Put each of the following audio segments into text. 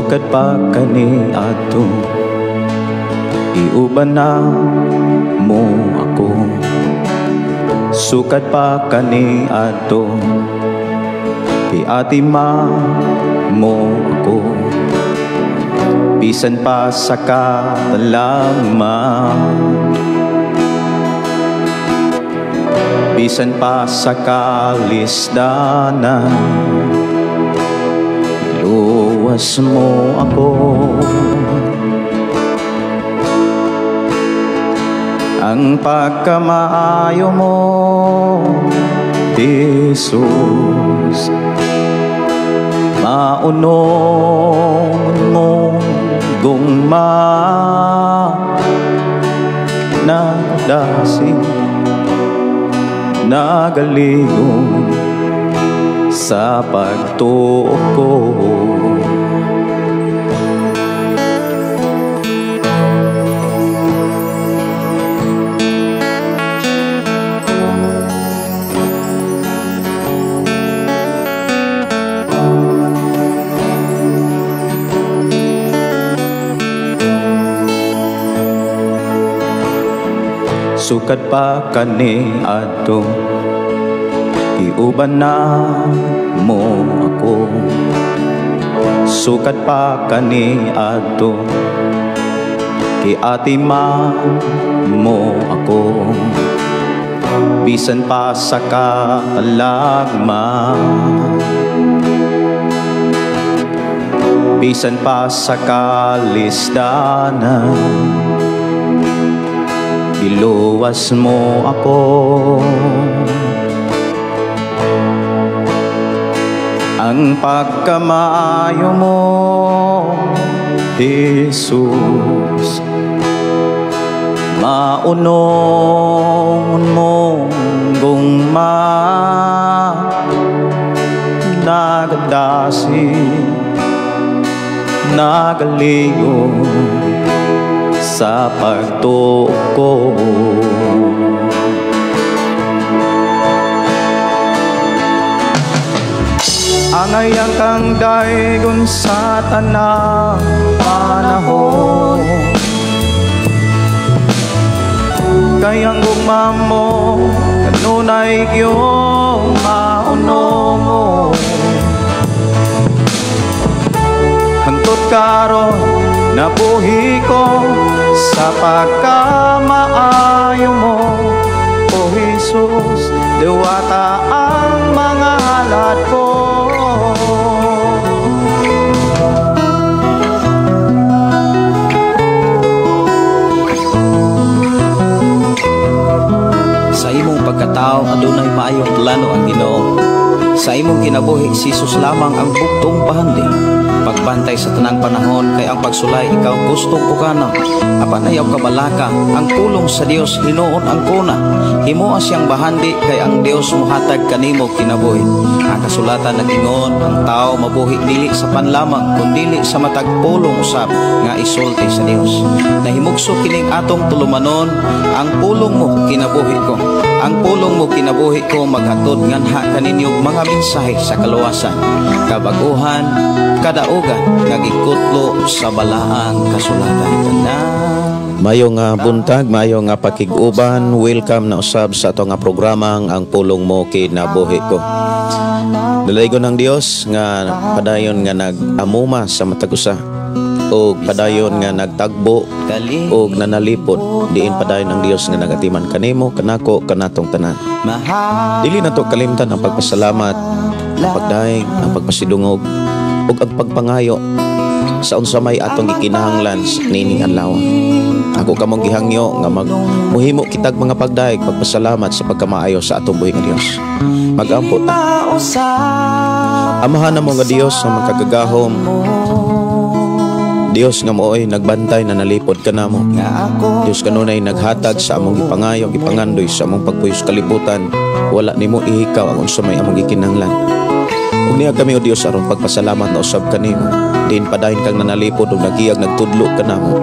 Sukat pa kani ato, iuban na mo ako. Sukat pa kani ato, iatima mo ako. Bisan pa sa katalagman, bisan pa sa kalisdanan, iluwas mo ako. Ang pagkamaayo mo, Jesus, maunon mo gungma nagdasig, nagaligong sa pagtuo ko. Sukat pa kani ato, iuban na mo ako. Sukat pa kani ato, iatima mo ako. Bisan pa sa katalagman, bisan pa sa kalisdanan, iluwas mo ako. Ang pagkamaayo mo, Jesus, maunon mo gungma nagadasig, nagaligo sa pagtuo ko. Angayang kang daygon sa tanang panahon, kayang gugma mo kanunay iyong mauno mo. Hangtod karon nabuhi ko sa pagkamaayo mo, O Jesus, diwata ang mga halad ko. Sa imong pagkatao adunay maayong plano ang Ginoo. Sa imong kinabuhi si Jesus lamang ang buktong pahandi. Pagbantay sa tanang panahon kay ang pagsulay ikaw gustong ukana. Apan ayaw kabalaka ang pulong sa Dios hinuon ang kuna. Himuha siyang bahandi kay ang Dios mohatag kanimo kinabuhi. Ang kasulatan nagingon ang tao mabuhi dili sa panlamang kundi sa matag pulong usab nga isulti sa Dios. Nahimugso kining atong tulumanon ang pulong mo kinabuhi ko. Ang pulong mo kinabuhi ko maghatod nganha kaninyong mga mensahe sa kaluwasan, kabaguhan, kadaugan nga gikutlo sa balaang kasulatan. Mayo nga buntag, mayo nga pakig-uban. Welcome na usab sa ato nga programang ang pulong mo kinabuhi ko. Dalaygon ng Dios nga padayon nga nag-amuma sa matag usa, o padayon nga nagtagbo o nanalipod. Diin padayon ang Dios nga nagatiman kanimo, kanako, kanatong tanan. Dili na to kalimtan ang pagpasalamat, ang pagdaing, ang pagpasidungog ug ang pagpangayo sa unsa may atong gikinahanglan nining adlaw. Ako kamong gihangyo nga muhimo kitag mga pagdaig pagpasalamat sa pagkamaayo sa atong buhi nga Dios. Mag-ampot ta. Amahan na mo nga Dios sa makagagahom, Dios nga mooy nagbantay na nalipod ka namo. Dios kanunay naghatag sa among gipangayo, gipangandoy sa among pagpuyos kalibutan. Wala nimo ihikaw ang unsa may among gikinahanglan. Ug niya kami o Dios aron pagpasalamat na usab kanimo. Diin padayon kang nanalipod ug nagiyag nagtudlo ka namo.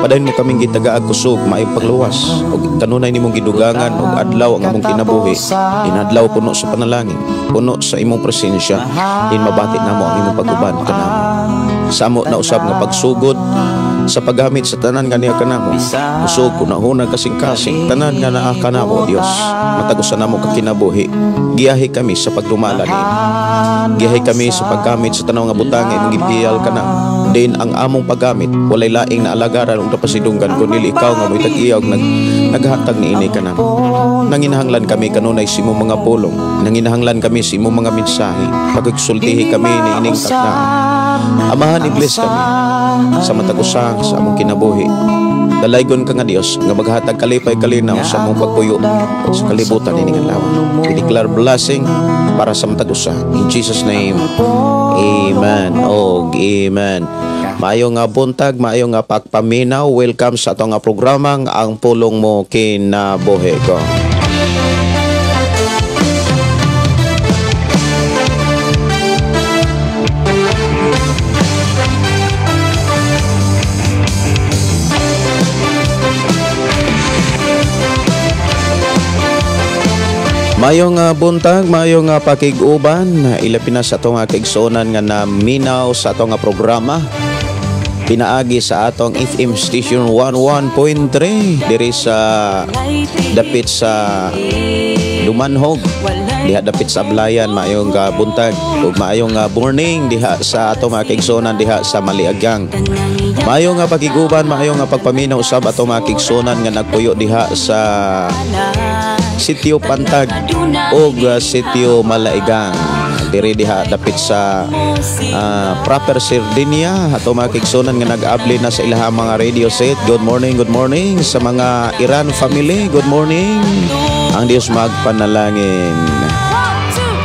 Padayon mo kaming gitagaag kusog maayong pagluwas ug kanunay nimong gidugangan ug adlaw ang among kinabuhi. Inadlaw puno sa panalangin, puno sa imong presensya. Din mabati namo ang imong pag-uban kanamo. sa amo na usab nga pagsugod sa paggamit sa tanan nga niya kanamo. Usog ko na hunag kasing-kasing tanan nga naa kanamo Dios. Matag usa namo ka kinabuhi. Giyahi kami sa pagdumala ni. Giyahi kami sa paggamit sa tanaw nga butang nga imong gipiyal kana. Din ang among paggamit walay laing na alagaran ug pasidunggan kundi ikaw nga mo'y tag-iyaw naghatag ni ini kanamo. Nanginahanglan kami kanunay sa imong mga pulong. Nanginahanglan kami sa imong mga mensahe. Pagsultihi kami ni ining takdaan. Amahan i-bless kami sa matag usa sa among kinabuhi. Dalaygon ka nga Dios nga maghatag kalipay kalinaw sa among pagpuyo sa kalibutan ini nga lawan. We declare blessing para sa matag usa. In Jesus name. Amen. Amen. Maayo nga buntag, maayo nga pagpaminaw. Welcome sa atong nga programang Ang Pulong Mo Kinabuhi Ko. Mayong buntag, mayong pakig-uban, ilapin na sa atong kaigsuonan nga naminaw sa atong programa. Pinaagi sa atong FM Station 11.3 diri sa dapit sa Dumanhog, diha dapit sa Ablayan. Mayong buntag ug mayong morning diha sa atong kaigsuonan diha sa Maliagang. Mayong pakig-uban, mayong pagpaminaw usab atong kaigsuonan nga nagpuyo diha sa Sitio Pantag o Sitio Malaigang. Diri diha dapit sa proper Sardinia. Ato mga kigsunan nga nag-abli na sa ilahang mga radio set. Good morning sa mga Iran family. Good morning. Ang Diyos magpanalangin.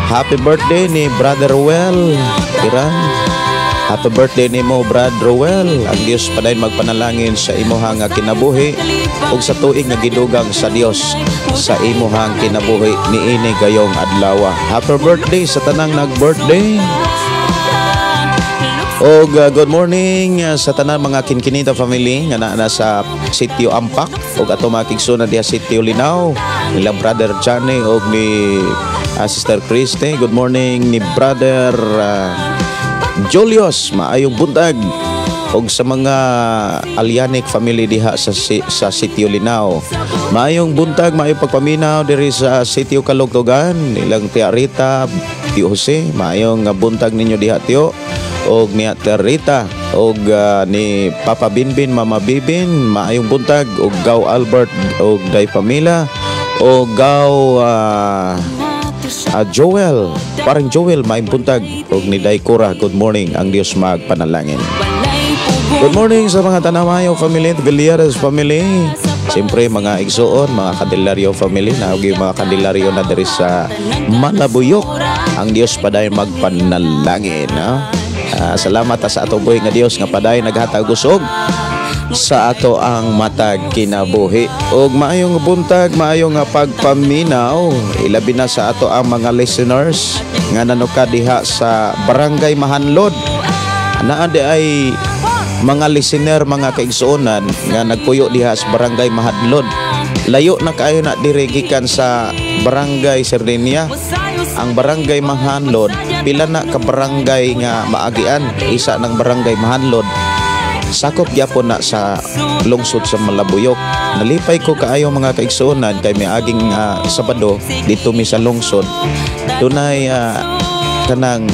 Happy birthday ni Brother Well, Iran. Happy birthday ni mo, Brother Well. Ang Diyos padayon magpanalangin sa imuhang kinabuhi ug sa tuig nga gidugang sa Dios sa imuhang kinabuhi niini gayong adlaw. Happy birthday sa tanang nag-birthday. Og good morning sa tanang mga kinkinita family nga naa sa Sitio Ampak ug ato mga kigsunan diha Sitio Linaw. Nila Brother Johnny og ni Sister Christy. Good morning ni Brother Julius, maayong buntag. Og sa mga Alianic family diha sa Sitio Linaw, maayong buntag, maayong pagpaminaw diri sa Sitio Kalugtugan. Ilang Tia Rita, Tio Jose, maayong buntag ninyo diha Tio. Og ni Tia Rita og ni Papa Binbin, Mama Bibin, maayong buntag. Og Gaw Albert og Day Pamila og Gaw Joel, parang Joel, maayong buntag. Og ni Day Cora, good morning. Ang Diyos magpanalangin. Good morning sa mga Tanamayo family, Villares family. Siyempre mga igsuon, mga Candelario family, nahugi mga Candelario na diri sa Malabuyok. Ang Diyos paday magpanalangin. Salamat sa ato buhi nga Diyos nga paday naghatag usog sa ato ang matag kinabuhi. Og maayong buntag, maayong pagpaminaw, ilabi na sa ato ang mga listeners nga nanuka diha sa Barangay Mahanlod. Naade ay mga listener, mga kaigsuonan nga nagpuyo diha sa Barangay Mahanlod. Layo na kayo na diri gikan sa Barangay Sardinia. Ang Barangay Mahanlod, pila na ka barangay nga maagian, isa ng Barangay Mahanlod. Sakop gyapon na sa lungsod sa Malabuyok. Nalipay ko kaayo mga kaigsuonan kay may aging Sabado dito mi sa lungsod. Dunay kanang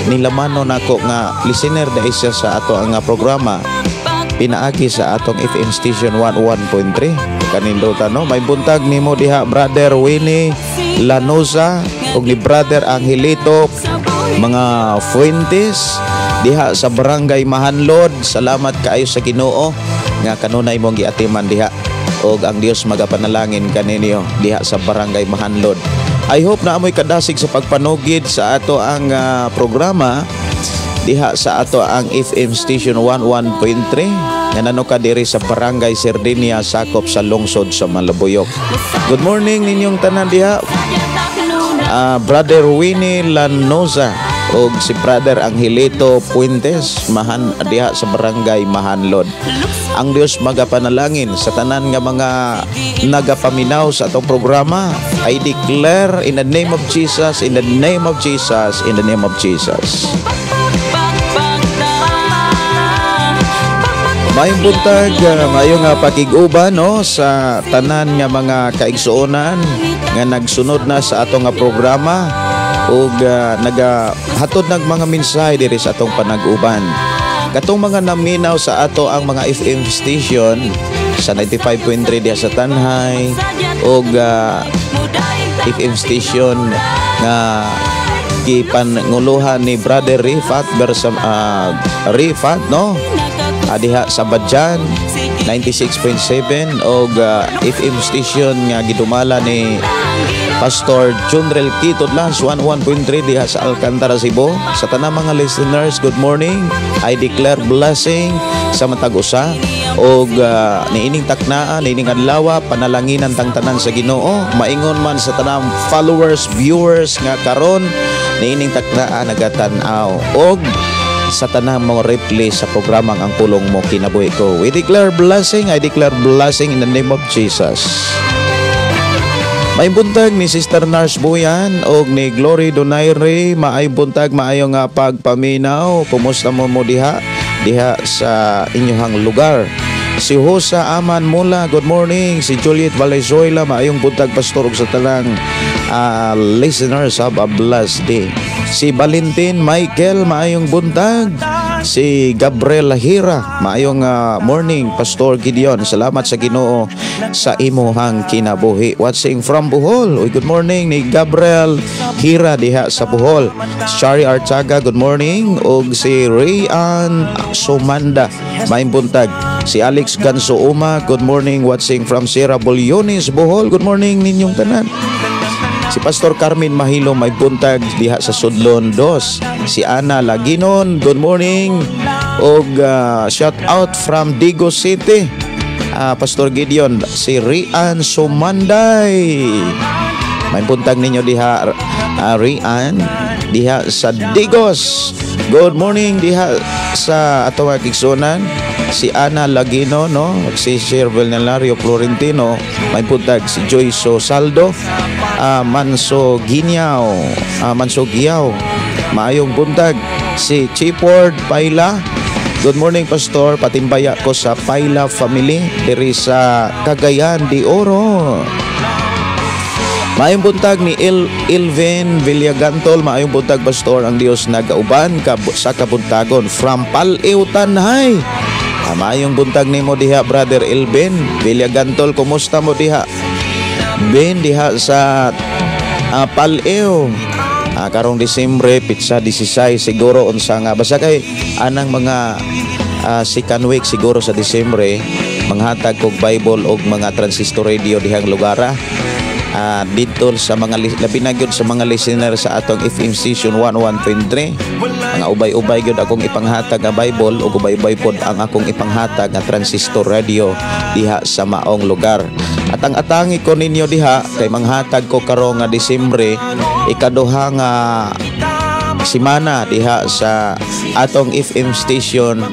nilamano nako nga listener da isa sa ato ang programa pinaagi sa atong FM Station 11.3. Kanindutan no, may buntag nimo diha Brother Winnie Lanosa ug ni Brother Angelito mga Fuentes diha sa Barangay Mahanlod. Salamat kaayo sa Ginoo nga kanunay mong giatiman diha og ang Dios magapanalangin kaninyo diha sa Barangay Mahanlod. I hope na amoy kadasig sa pagpanugid sa ato ang programa diha sa ato ang FM Station 11.3 nga nanuka diri sa Barangay Sardinia, sakop sa lungsod sa Malabuyok. Good morning ninyong tanan diha. Brother Winnie Lanosa og si Brother Angelito Fuentes diha sa Barangay Mahanlod. Ang Dios magapanalangin sa tanan nga mga nagapaminaw sa atong programa. I declare in the name of Jesus, in the name of Jesus, in the name of Jesus. Maayong buntag, maayong pakig-uban no sa tanan nga mga kaigsuonan nga nagsunod na sa atong nga programa ug nagahatod nag mga mensahe diri sa atong panag-uban. Katong mga naminaw sa ato ang mga FM station sa 95.3 diha sa Tanhay ug FM station nga gipanguluhan ni Brother Rifat Rifat no diha sa Badjan 96.7 og FM station nga gidumala ni Pastor Junrel Kitodlas 101.3 diha sa Alcantara, Cebu. Sa tanang mga listeners, good morning. I declare blessing sa matag usa og niining taknaan, niining adlaw panalanginan tang tanan sa Ginoo. Maingon man sa tanang followers, viewers nga karon niining taknaan nagatan-aw og sa tanang mga replay sa programang Ang Pulong Mo Kinabuhi Ko. We declare blessing, I declare blessing in the name of Jesus. May buntag ni Sister Nars Buyan o ni Glory Donaire. Maay buntag, maayo nga pagpaminaw. Kumusta mo diha sa inyong lugar? Si Hosa Aman Mula, good morning. Si Juliet Valenzuela, maayong buntag pastor ug sa talang listeners, have a blessed day. Si Valentin Michael, maayong buntag. Si Gabriel Hira, maayong morning Pastor Gideon. Salamat sa Ginoo sa imuhang kinabuhi. Watching from Bohol. Good morning ni Gabriel Hira diha sa Bohol. Shari Archaga, good morning. Og si Rayan Sumanda, maayong buntag. Si Alex Ganso Uma, good morning. Watching from Sierra Boliones, Bohol. Good morning ninyong tanan. Si Pastor Carmen Mahilo may buntag diha sa Sudlon 2. Si Ana Laginon, good morning. Og shout out from Digo City. Pastor Gideon, si Rian Sumanday. May buntag ninyo diha Rian diha sa Digos. Good morning diha sa atong kigsunan. Si Ana Lagino no, si Shervel Nalario Florentino, may buntag si Joyce Saldo, Manso Giao, maayong buntag. Si Chipward Paila, good morning Pastor, patimbaya ko sa Paila family diri sa Cagayan de Oro. Maayong buntag ni Ilvin Villagantol, maayong buntag Pastor, ang Dios nagauban sa kabuntagon from Pal-ew Tanhay. Maayong buntag nimo diha Brother Ilvin Villagantol, kumusta mo diha? Ben diha sa Pal-ew. Karong Disyembre pizza 16 siguro unsa nga basta kay anang mga second week siguro sa Disyembre manghatag kog Bible og mga transistor radio dihang lugara. Dito sa mga labi na gyud sa mga listener sa atong FM station 101.3, mga ubay-ubay gyud akong ipanghatag nga Bible ug ubay-ubay pod ang akong ipanghatag nga transistor radio diha sa maong lugar. At ang atangi ko ninyo diha kay manghatag ko karong nga Disyembre ikaduha nga simana diha sa atong FM station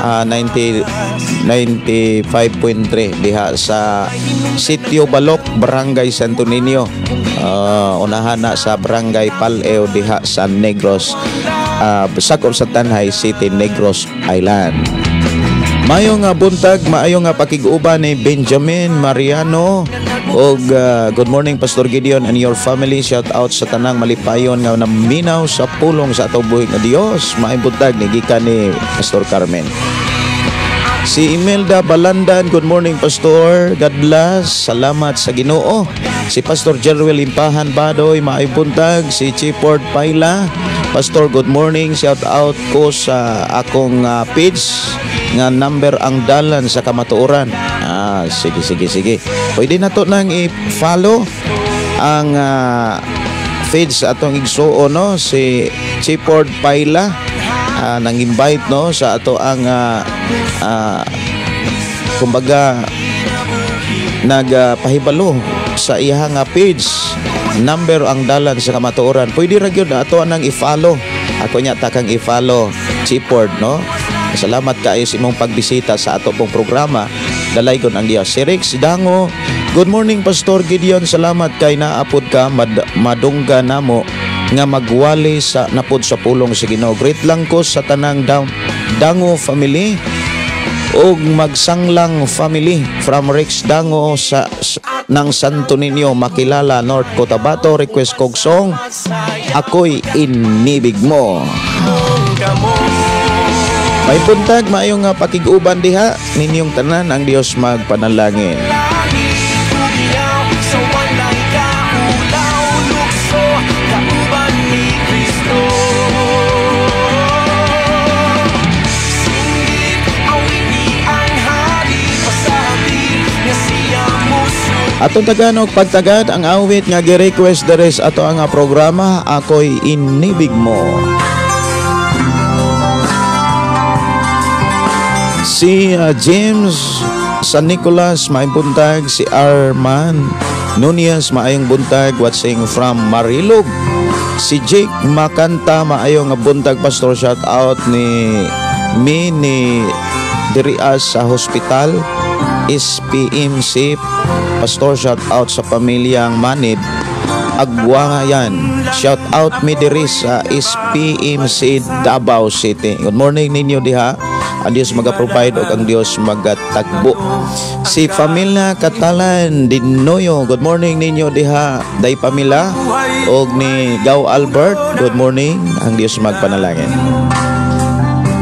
95.3 diha sa Sitio Balok, Barangay Santo Niño. Unahan na sa Barangay Pal-ew diha sa Negros, sakop sa Tanhay City, Negros Island. Mayong buntag, maayong pakig-uban ni Benjamin Mariano. Og good morning Pastor Gideon and your family. Shout out sa tanang malipayon nga naminaw sa pulong sa atong buhi nga Dios. Maayong buntag ni gikan ni Pastor Carmen. Si Imelda Balandan, good morning Pastor, God bless, salamat sa Ginoo. Si Pastor Jerwel Impahan Badoy, maayong buntag. Si Chipward Paila, Pastor, good morning. Shout out ko sa akong page nga number ang dalan sa kamatuoran. Sige. Pwede na to nang i-follow ang page sa atong igsuo no, si Chipward Paila. Nang invite no sa ato ang kumbaga nagpahibalo sa iyang page number ang dalan sa kamatuoran. Pwede ra gyud ato nang i-follow. Ako nya takang i-follow Chipward no. Salamat kayo sa imong pagbisita sa ato pong programa. Dalaygon ang Dios. Si Rex Dango, good morning Pastor Gideon. Salamat kay naapod ka madungga namo nga magwali sa napod sa pulong sa Ginoo. Great lang ko sa tanang Dango family. ug magsanglang family from Rex Dango ng Santo Niño, Makilala, North Cotabato. Request kog song Ako'y Inibig Mo. May buntag, maayong nga pakiguban diha ninyong tanan. Ang Dios magpanalangin. Atong Tagalog pagtagad ang awit nga gi-request deres ato ang programa Ako'y Inibig Mo. Si James San Nicolas, maayong buntag. Si Arman Nunez, maayong buntag, watching from Marilog. Si Jake Makanta, maayong buntag, pastor. Shout out ni Dirias sa hospital SPMC, pastor. Shout out sa pamilyang Manib Agwangayan. Shout out mi diri sa SPMC Davao City. Good morning ninyo diha. Ang Diyos mag-provide o ang Diyos magatagbo. Si Pamela Catalan Dinoyo, good morning ninyo diha. Day Pamela o ni Gaw Albert, good morning. Ang Diyos magpanalangin.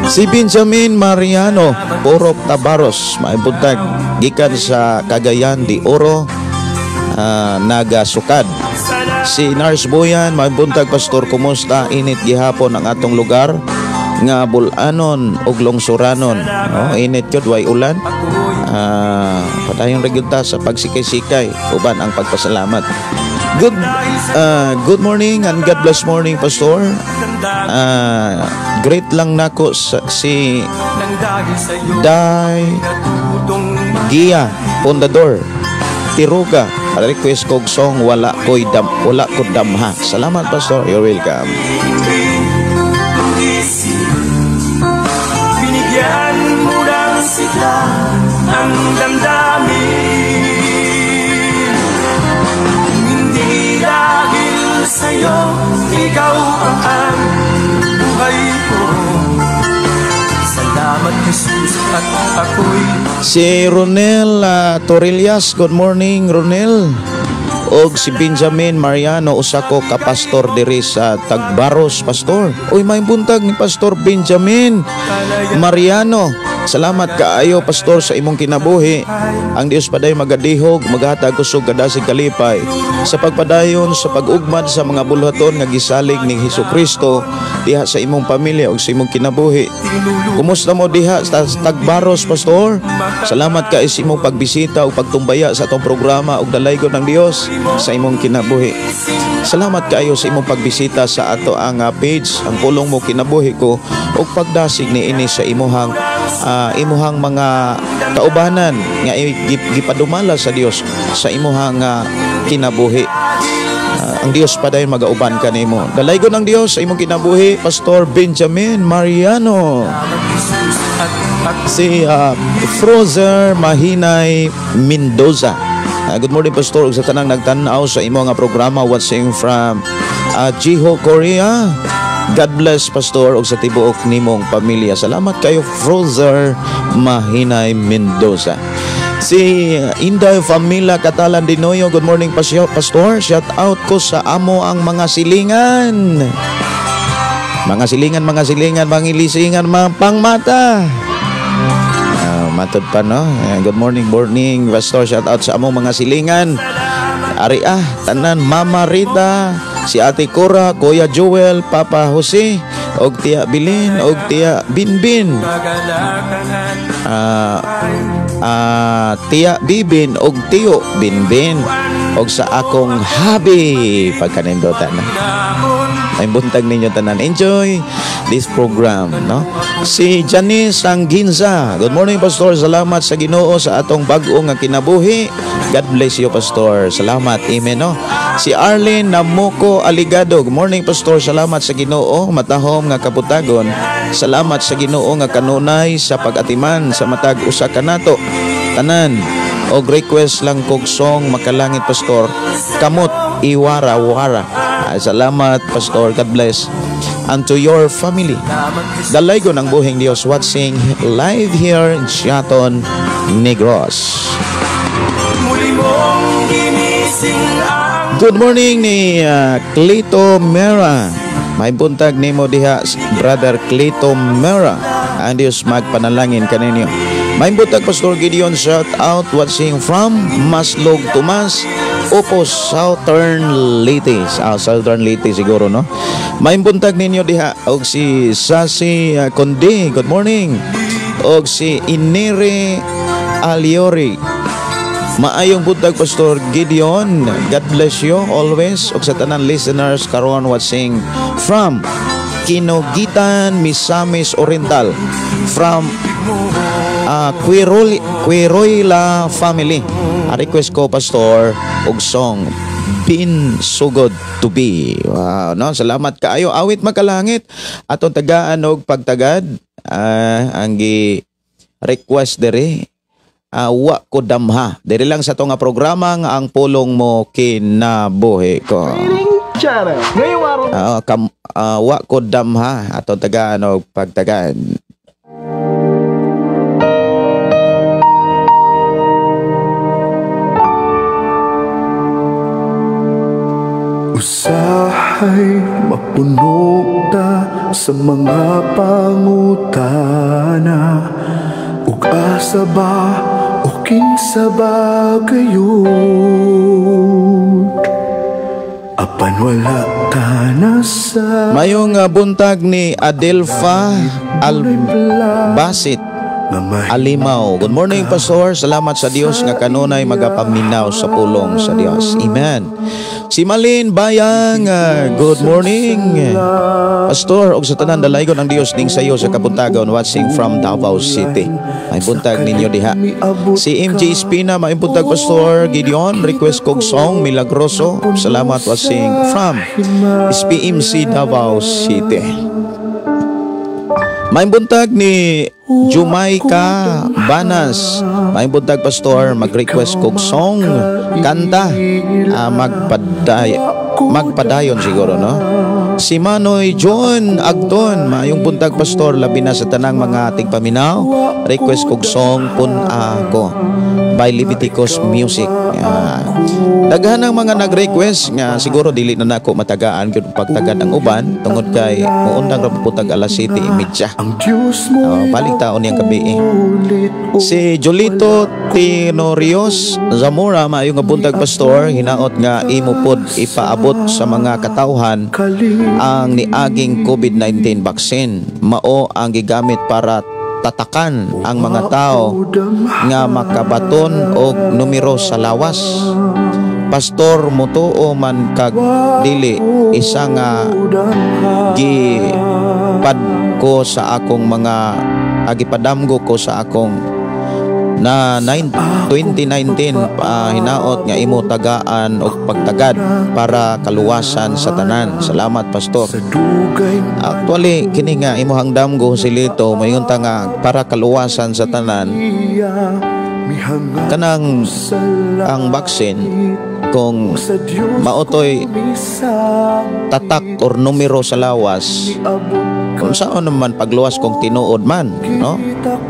Si Benjamin Mariano Porok Tabaros, maibuntag gikan sa Cagayan de Oro, Nagasukad. Si Nars Boyan, maibuntag, pastor. Kumusta? Init gihapon ang atong lugar nga bulanon ug lungsuranon. Init yun, way ulan. Padayon regulta sa pagsikay-sikay uban ang pagpasalamat. Good morning and God bless morning, pastor. Great lang nako si Day Gia Pondador Tiruga. Request kog song wala ko damha. Salamat, pastor. You're welcome. Binigyan mo ng sigla ang damdamin. Hindi dahil sa'yo, ikaw ang buhay ko. Salamat, Jesus, at ako'y... Si Ronel Torrillas, good morning, Ronel. Og si Benjamin Mariano, usako ka pastor diri sa Tagbaros, pastor. Uy, may buntag ni Pastor Benjamin Mariano. Salamat kaayo, pastor, sa imong kinabuhi. Ang Dios paday magadihog, maghatag kusog kadasig kalipay sa pagpadayon sa pag-ugmad sa mga bulhaton nga gisalig ni Hesukristo diha sa imong pamilya ug sa imong kinabuhi. Kumusta mo diha sa Tagbaros, pastor? Salamat ka sa imong pagbisita ug pagtumbaya sa atong programa ug dalaygon ng Dios sa imong kinabuhi. Salamat kaayo sa imong pagbisita sa ato ang page, ang pulong mo kinabuhi ko, ug pagdasig niini sa imuhang mga kaubanan nga gipadumala sa Dios sa imuhang kinabuhi. Ang Dios paday magauban kanimo. Dalaygon ng Dios sa imong kinabuhi, Pastor Benjamin Mariano. Si Frozer Mahinay Mendoza. Good morning, pastor, ug sa tanang nagtan-aw sa imo nga programa watching from Jiho, Korea. God bless, pastor, ug sa tibuok nimong pamilya. Salamat kayo, Frozer Mahinay Mendoza. Si Inday Famila Catalan Dinoyo, good morning, pastor. Shout out ko sa amo ang mga silingan. Mga silingan, mangilisingan, mga pangmata. Matod pa, no? Good morning, pastor. Shout out sa among mga silingan. Ari tanan, Mama Rita, si Ate Cora, Kuya Joel, Papa Jose, og Tia Bilin, og Tia Binbin, Tia Bibin, og Tiyo Binbin, og sa akong habi pagkanindotan. Ay buntag ninyo tanan. Enjoy this program, no? Si Janice Sanginza, good morning, pastor. Salamat sa Ginoo sa atong bag-o nga kinabuhi. God bless you, pastor. Salamat, amen, no? Si Arlene Namoko Aligado, good morning, pastor. Salamat sa Ginoo matahom nga kaputagon. Salamat sa Ginoo nga kanunay sa pag-atiman sa matag usa kanato tanan. Og request lang kog song makalangit, pastor, Kamot Iwara-wara. Salamat, pastor. God bless. and to your family. Dalaygon ang buhing Dios watching live here in Siaton, Negros. Muli mong ginising ang Good morning ni Clito Mera. May buntag nimo diha Brother Clito Mera. Ang Dios magpanalangin kaninyo. May buntag Pastor Gideon, shout out watching from Maslog, Tomas, Opo, Southern Leyte. Southern Leyte siguro, no? May buntag ninyo diha og si Sasi Conde, good morning. Og si Inere Aliori. Maayong buntag Pastor Gideon. God bless you always. Og sa tanan listeners karon watching from Kinogitan, Misamis Oriental, from Quiroila family. A request ko Pastor og song Been So Good to Be. Wow, no? Salamat kaayo. Awit makalangit atong tagaan og pagtagad. Ang request dere wa ko damha. Diri lang sa to nga programa nga ang pulong mo kinabuhi ko. Wa ko damha atong tagaan og pagtagad. Usahay mapuno ta sa mga pangutana, ug asa ba o kinsa ba kayon, apan wala ta na sa Mayong buntag ni Adelfa Albasit Alimaw. Good morning Pastor. Salamat sa Dios nga kanunay magapaminaw sa pulong sa Dios. Amen. Si Malin Bayang, good morning Pastor. Og sa tanan dalaygon ang Dios ning sayo sa kabuntagon watching from Davao City. May buntag ninyo diha. Si MJ Espina, may buntag Pastor Gideon, request kog song Milagroso. Salamat watching from SPMC Davao City. May buntag ni Jumaika Banas. May buntag Pastor, mag-request kog song kanta, magpadayon siguro, no? Si Manoy John Agton, mayong buntag Pastor, labi na sa tanang mga tigpaminaw, request kog song Pun Ako by Leviticus Music. Daghan ang mga nag-request nga siguro dili na nako matagaan gyud pagtagad ang uban tungod kay muundang ra putag alas 7:30. Balik taon yang gabi. Si Jolito Tinorios Zamora, maayong nga buntag Pastor, hinaot nga imo pod ipaabot sa mga katawhan ang niaging COVID-19 vaccine. Mao ang gigamit para tatakan ang mga tao nga makabaton og numero sa lawas. Pastor, mutuo man kag dili isa nga gipad ko sa akong mga agipadamgo ko sa akong na 2019 hinaot nga imo tagaan og pagtagad para kaluwasan sa tanan. Salamat Pastor. Actually kini nga imo hangdamgo silito mayon ta nga para kaluwasan sa tanan kanang ang vaccine kung maotoy tatak or numero sa lawas kung saan naman pagluwas kung tinuod man, no?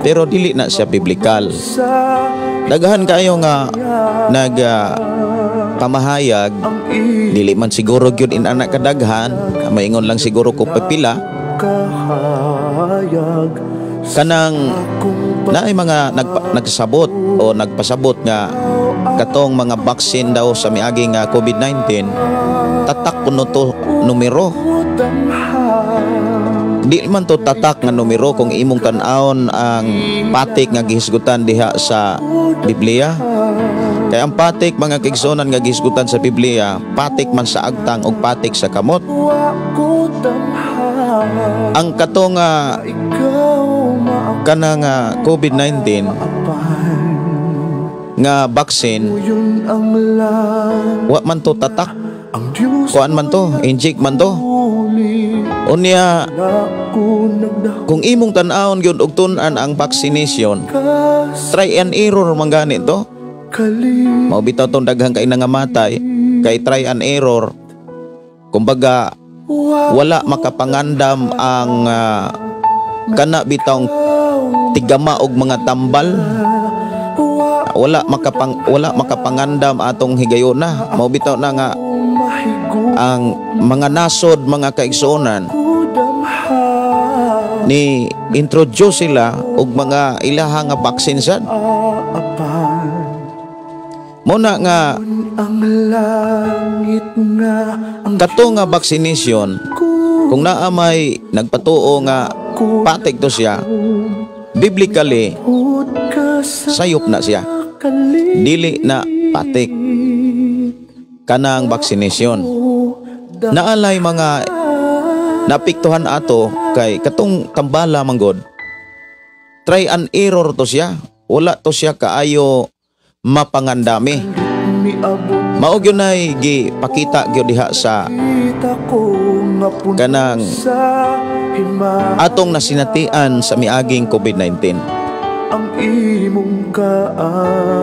Pero dili na siya biblikal. Daghan kayo nga nag pamahayag, dili man siguro gyud in anak kadaghan, maingon lang siguro ko pipila kanang naay mga nagsabot o nagpasabot nga katong mga vaccine daw sa miaging COVID-19 tatak kuno to numero. Di man to tatak nga numero kung imong tan-awon ang patik nga gihisgutan diha sa Biblia. Kay ang patik mga kigsonan nga gihisgutan sa Biblia, patik man sa agtang ug patik sa kamot. Ang katong kanang COVID-19 nga vaccine wa man to tatak, kuan man to, inject man to. Unya kung imong tan-awon gyud og tun-an ang vaccination, try and error man gani to. Mao bitaw tong daghang kay nangamatay kay try and error. Kumbaga wala makapangandam ang kana bitong tigama og mga tambal, wala makapangandam atong higayuna. Mao bitaw na nga ang mga nasod, mga kaigsuonan, ni introduce sila og mga ilaha nga vaccine sad. Muna nga kato nga vaccination, kung naa may nagpatuo nga patig to siya, biblically sayop na siya, dili na patik kanang vaccination. Naalay mga napiktuhan ato kay katong tambala manggod, try and error to siya, wala to siya kaayo mapangandami. Mao gyud nay gipakita gyud diha sa kanang atong nasinatian sa miaging COVID-19.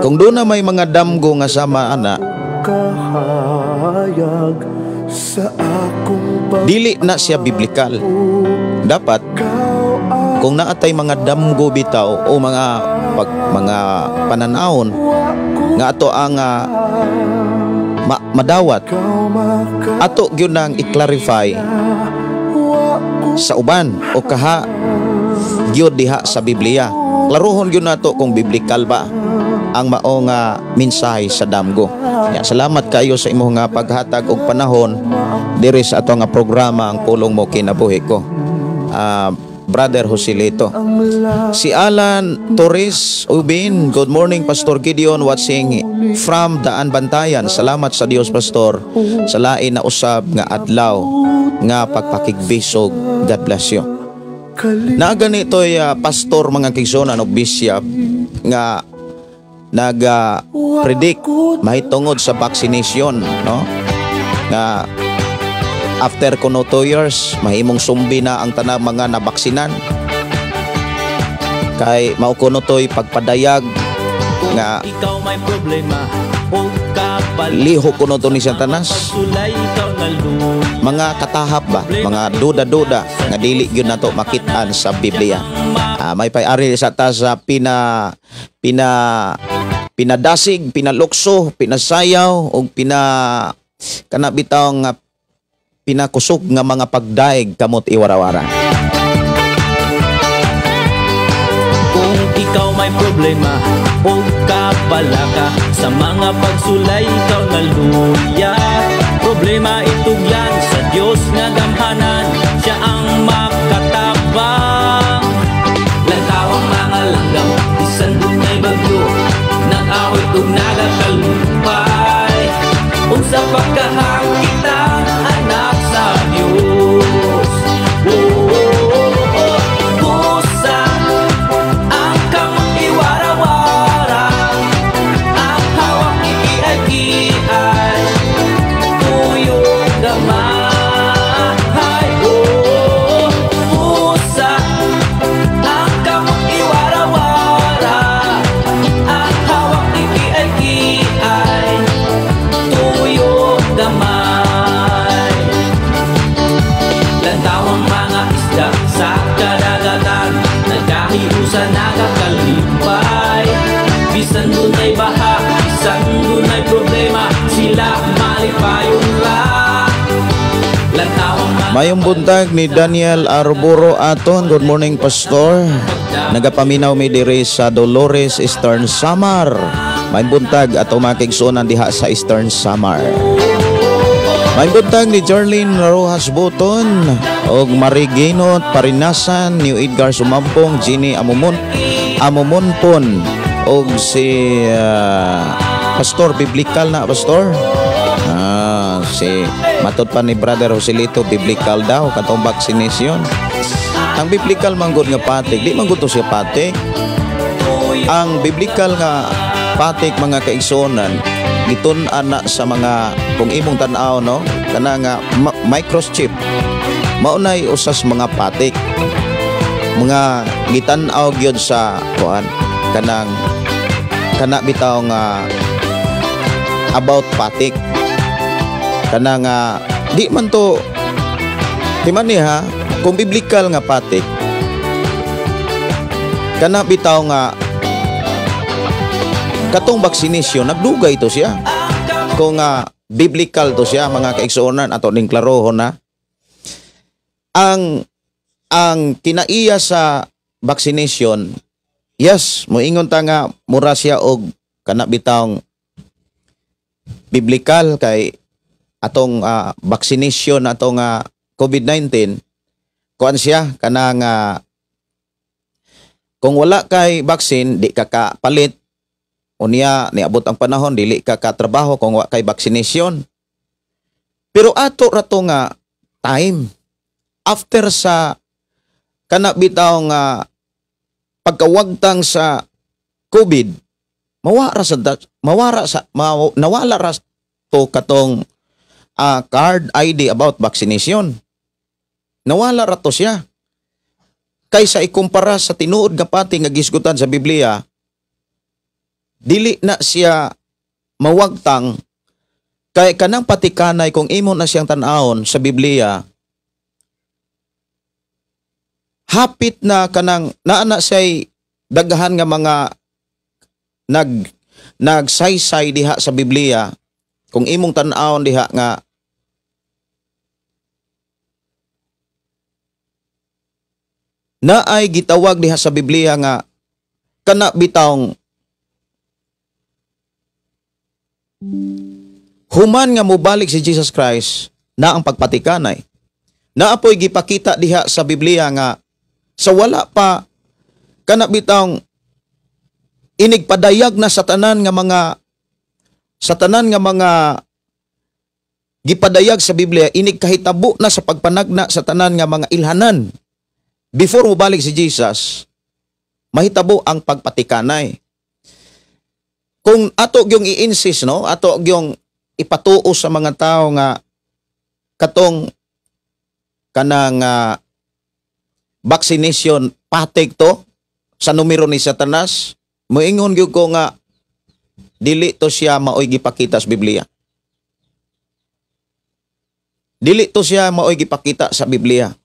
Kung doon na may mga damgo nga sama ana, dili na siya biblikal. Dapat kung naatay mga damgo bitaw o mga pananawon nga ato ang madawat, ato gyud nang i-clarify sa uban o kaha gyud diha sa Biblia. Klarohon gyud nato kung biblikal ba ang mao nga mensahe sa damgo. Ya, salamat kayo sa imong nga paghatag og panahon diri sa ato nga programa ang pulong mo kinabuhi ko. Brother Joselito. Si Alan Torres Ubin, good morning Pastor Gideon, watching from Daan Bantayan. Salamat sa Dios Pastor sa lain na usab nga adlaw nga pagpakigbisog. God bless you. Na ganito'y pastor mga kigsonan o bishop nga nag-predict mahitungod sa vaccination, no? Nga after kuno 2 years mahimong sumbi na ang tanang mga nabaksinan, kay mao kuno to'y pagpadayag nga ikaw may problema o liho kuno to ni Satanas, mga katahap ba, mga duda-duda nga dili gyud nato makit-an sa Biblia. May pay-ari sa ta sa pinadasig, pinalukso, pinasayaw o kana bitaw nga pinakusog nga mga pagdaig kamot iwarawara. Kung ikaw may problema o kabalaka sa mga pagsulay, ikaw naluya. Problema itugyan sa Diyos nga gamhanan, siya ang makatabang. Lantawang mga langgam, isang dunay bagyo, nag-awit ug nagakalupay. Unsa pagkahang kita anak sa Diyos. Kusa ang kamot iwara-wara, ang hawak ikiay-kiay, tuyong gamay. Kusa ang kamot iwara-wara, ang hawak ikiay-kiay, tuyong gamay. Lantawang mga isda sa kadagatan, nagkahiusa nagakalipay. Bisan dunay baha, bisan dunay problema, sila malipayon ra. Lantawang mga Mayong buntag ni Daniel Arboro aton. Good morning Pastor. Nagapaminaw mi diri sa Dolores, Eastern Samar. Mayong buntag ato makigsunan diha sa Eastern Samar. Mayong buntag ni Jarlene Rojas Buton og Marigino Parinasan, New Edgar Sumampong, Ginny Amumonpon og si Pastor Biblical na Pastor. Si matod pa ni Brother Joselito, biblical daw katong vaccination. Ang biblical manggod nga patik, di manggod to siya patik. Ang biblical nga patik mga kaigsuonan gitun-an na sa mga kung imong tan-aw, no, kana nga microchip maunay usas mga patik, mga gitan-aw gyud sa kuan kana bitaw nga about patik, kana nga di man to Timan niya, kung biblikal nga patik, kana bitaw nga katong vaccination, nagdugay to siya. Kung biblical to siya, mga kaigsuonan, ato ning klarohon na. Ang kinaiya sa vaccination, yes, moingon ta nga mura siya og kana bitawng biblical kay atong vaccination atong COVID-19 kuan siya kanang kung wala kay vaccine di ka kapalit unya niabot ang panahon dili ka katrabaho kung wala kay vaccination. Pero ato rato nga time after sa kana bitaw nga pagkawagtang sa COVID nawala ra to katong card ID about vaccination. Nawala ra to siya. Kaysa ikumpara sa tinuod nga pati nga gisgutan sa Biblia, dili na siya mawagtang kay kanang patikanay kung imo na siyang tan-awon sa Biblia. Hapit na kanang naana say daghan nga mga nagsaysay diha sa Biblia. Kung imong tan-awon diha nga naay gitawag diha sa Biblia nga kana bitawng human nga mobalik si Jesus Christ na ang pagpatikanay. Naapoy gipakita diha sa Biblia nga sa wala pa kana bitawng inigpadayag na sa tanan nga mga gipadayag sa Biblia, inigkahitabo na sa pagpanagna sa tanan nga mga ilhanan. Before mo balik si Jesus, mahitabo ang pagpatikanay. Kung ato gyung i-insist, no, ato gyung ipatuo sa mga tao nga katong kanang vaccination patik to sa numero ni Satanas, moingon gyud ko nga dili to siya maoy gipakita sa Biblia. Dili to siya maoy gipakita sa Biblia.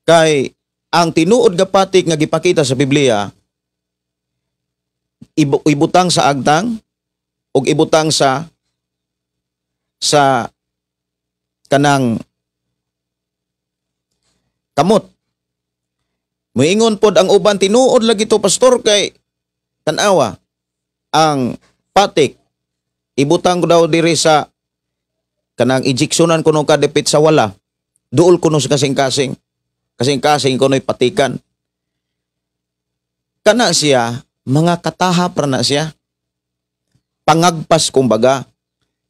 Kay ang tinuod nga patik nga gipakita sa Biblia ibutang sa agtang ug ibutang sa kanang kamot. Moingon pod ang uban tinuod lagi to pastor kay tan-awa ang patik ibutang ko daw diri sa kanang injeksyonan kuno ka depit sa wala. Duol kuno sa kasing-kasing. Kasing-kasing kuno'y patikan. Kana siya, mga katahap ra na siya. Pangagpas kumbaga.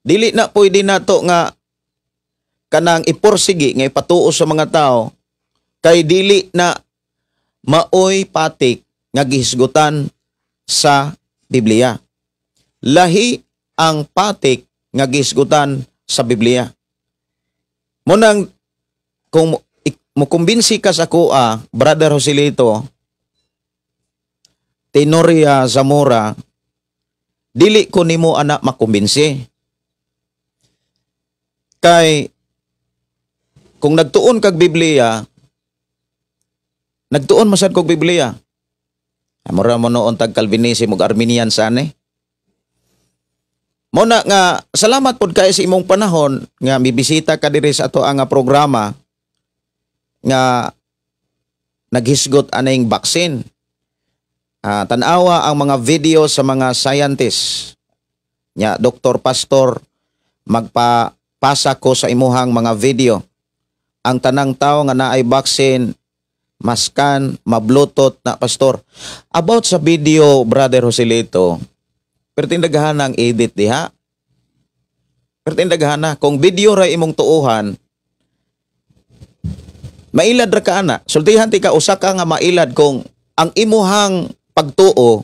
Dili na pwede nato nga kanang iporsigi nga ipatuo sa mga tao kay dili na maoy patik nga gihisgutan sa Biblia. Lahi ang patik nga gihisgutan sa Biblia. Munang kung mukumbinsi ka sa kuha, Brother Joselito, Tenoria Zamora, dili ko nimo anak makumbinsi. Kay kung nagtuon kag Biblia, nagtuon masad kog Biblia. Amora mo noon tag Calvinism ug Arminian sane. Muna nga salamat pod kay sa imong panahon nga mibisita ka diri sa ato ang programa nga naghisgot aning vaccine. Tanawa ang mga video sa mga scientists. Nya doktor pastor magpapasa ko sa imuhang mga video. Ang tanang tao nga naay vaccine maskan, mablutot na pastor. About sa video, Brother Joselito, pertindagahan ang edit diha. Pertindagahan na kung video ra imong tuuhan mailad ra ka ana. Sultihan ti ka usa ka nga mailad kung ang imuhang pagtuo,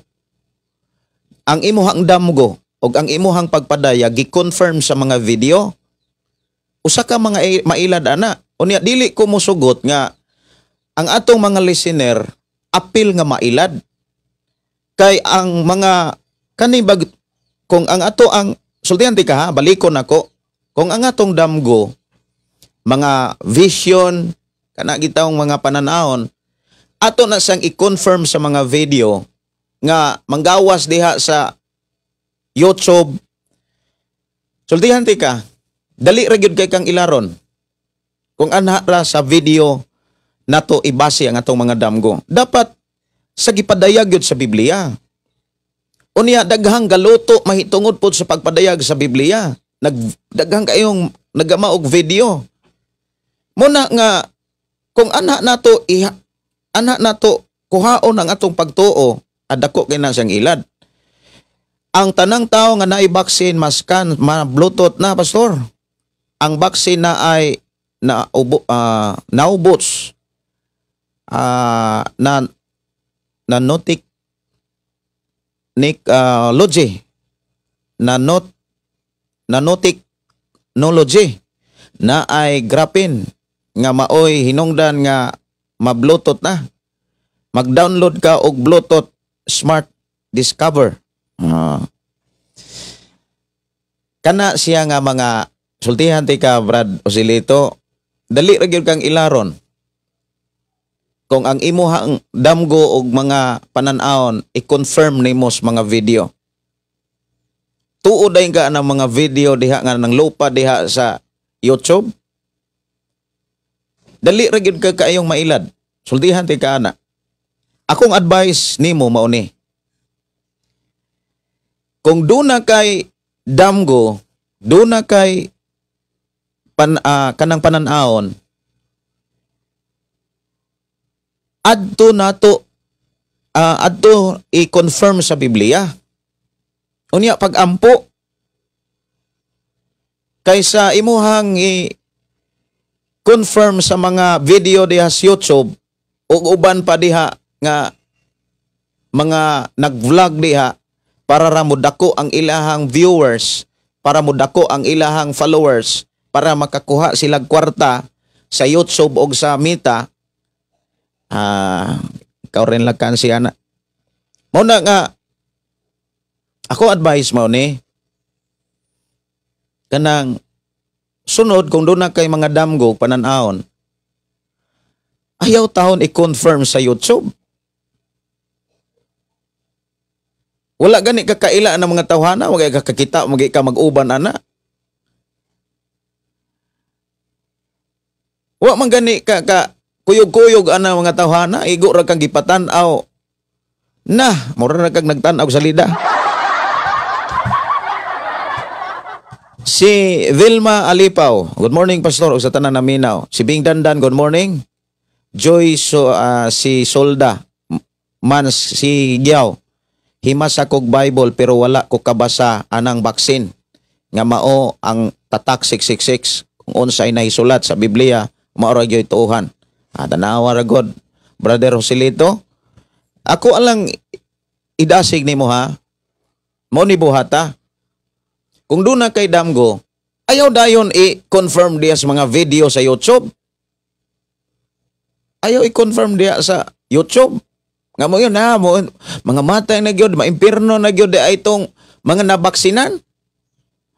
ang imuhang damgo o ang imuhang pagpadaya gi-confirm sa mga video. Usa ka mga mailad ana. Unya dili ko mosugot nga ang atong mga listener apil nga mailad. Kay ang mga kanibag kung ang ato ang sultihan ti ka ha, balikon ako Kung ang atong damgo, mga vision, kana gitawng mga pananahon, ato na sang i-confirm sa mga video nga manggawas diha sa YouTube. Sultihan ti ka, dali ra gyud kay kang ilaron. Kung anha ra sa video nato ibase ang atong mga damgo. Dapat sa gipadayag gyud sa Biblia. Unya daghang galuto mahitungod pod sa pagpadayag sa Biblia. Daghang kayong nagamaog video. Muna nga kung anha nato kuhaon ang atong pagtuo, adako kay na siyang ilad. Ang tanang tao nga naay vaccine maskan ma-bluetooth na pastor. Ang vaccine na ay naubos nanotic logi nanotechnology na ay grapin nga maoy hinungdan nga ma-bluetooth na. Mag-download ka og Bluetooth Smart Discover. Kana siya nga mga sultihan ti ka Brad Osilito, dali ra gyud kang ilaron. Kung ang imuhang damgo og mga panan-aon i-confirm nimo sa mga video. Tuod ay ka ng mga video diha nga nang lupa diha sa YouTube. Dali ra gyud ka kaayong mailad. Sultihan ti ka ana. Akong advice nimo mao ni. Kung duna kay damgo, duna kay kanang panan-aon, adto i-confirm sa Biblia. Unya pag-ampo kaysa imuhang i-confirm sa mga video diha sa YouTube ug uban pa diha nga mga nag-vlog diha para ra modako ang ilahang viewers, para modako ang ilahang followers, para makakuha silang kwarta sa YouTube o sa Meta. Ikaw rin lang kan siya na. Muna nga, ako advice mo ni, kanang sunod kung doon na kay mga damgo pananaon, ayaw taon i-confirm sa YouTube. Wala gani kakaila ng mga tawhana, wag ka kakita, wag ka mag-uban ana. Wa man gani ka kuyog-kuyog ana mga tawhana, igo ra kang gipatan-aw. Mura na kag nagtan-aw sa lida. Si Vilma Alipaw, good morning pastor, ug sa tanan naminaw. Si Bing Dandan, good morning. Joy si Solda, Mans si Giaw. Himas akog Bible pero wala ko kabasa anang baksin nga mao ang tatak 666 kung unsay nahisulat sa Biblia mao ra gyud tuuhan. Tanawa ra god Brother Joselito. Ako alang idasig nimo ha. Mo ni buhata. Kung doon na kay damgo, ayaw dayon i-confirm diya sa mga video sa YouTube. Ayaw i-confirm diya sa YouTube. Nga mo yun mga matay na gyud, maimpirno na gyud ay itong mga nabaksinan.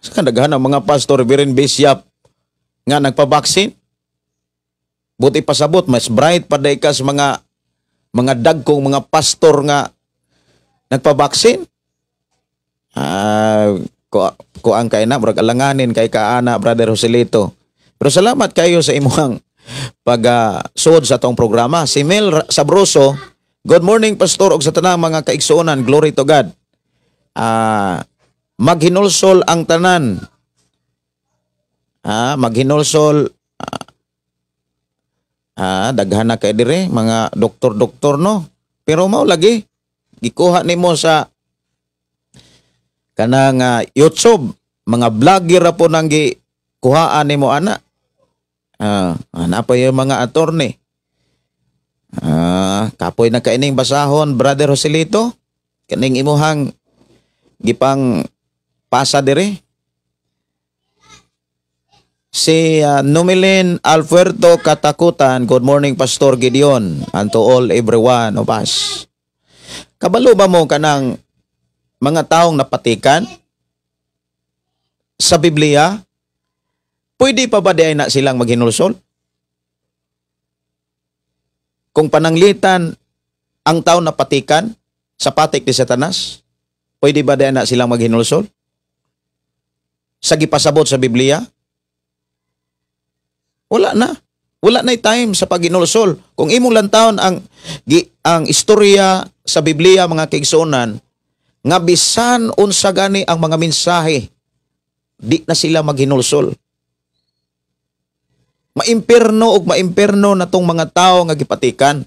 Saka daghan ang mga pastor, Birin Bishop nga nagpabaksin. Buti pasabot, mas bright pa day ka sa mga dagkong mga pastor nga nagpabaksin. Kuang kay na, murag alanganin kay kaana, Brother Joselito. Pero salamat kayo sa imuhang pag-suod sa tong programa. Si Mel Sabroso, good morning, Pastor, og sa tanang mga kaigsuonan. Glory to God. Maghinulsol ang tanan. Maghinulsol. Daghan na kay dire, mga doktor-doktor, no? Pero mao lagi, gikuha nimo sa kanang YouTube. Mga vlogger ra po nang gikuhaan nimo ana. Ano pa yung mga attorney? Kapoy na kaining basahon, Brother Joselito. Kaning imuhang gipang pasa dire. Si Numilin Alfuerto Katakutan, good morning Pastor Gideon, and to all everyone of us. Kabalo ba mo kanang mga taong napatikan sa Biblia Pwede pa ba di ay na silang maghinulsol? Kung pananglitan ang tao na patikan sa patik ni Satanas, pwede ba di ay na silang maghinulsol? Sa gipasabot sa Biblia? Wala na. Wala na time sa paghinulsol. Kung imong lantawon ang istorya sa Biblia, mga kaigsuonan, nga bisan unsa gani ang mga mensahe, di na sila maghinulsol. Maimperno ug maimperno na tong mga tao nga gipatikan.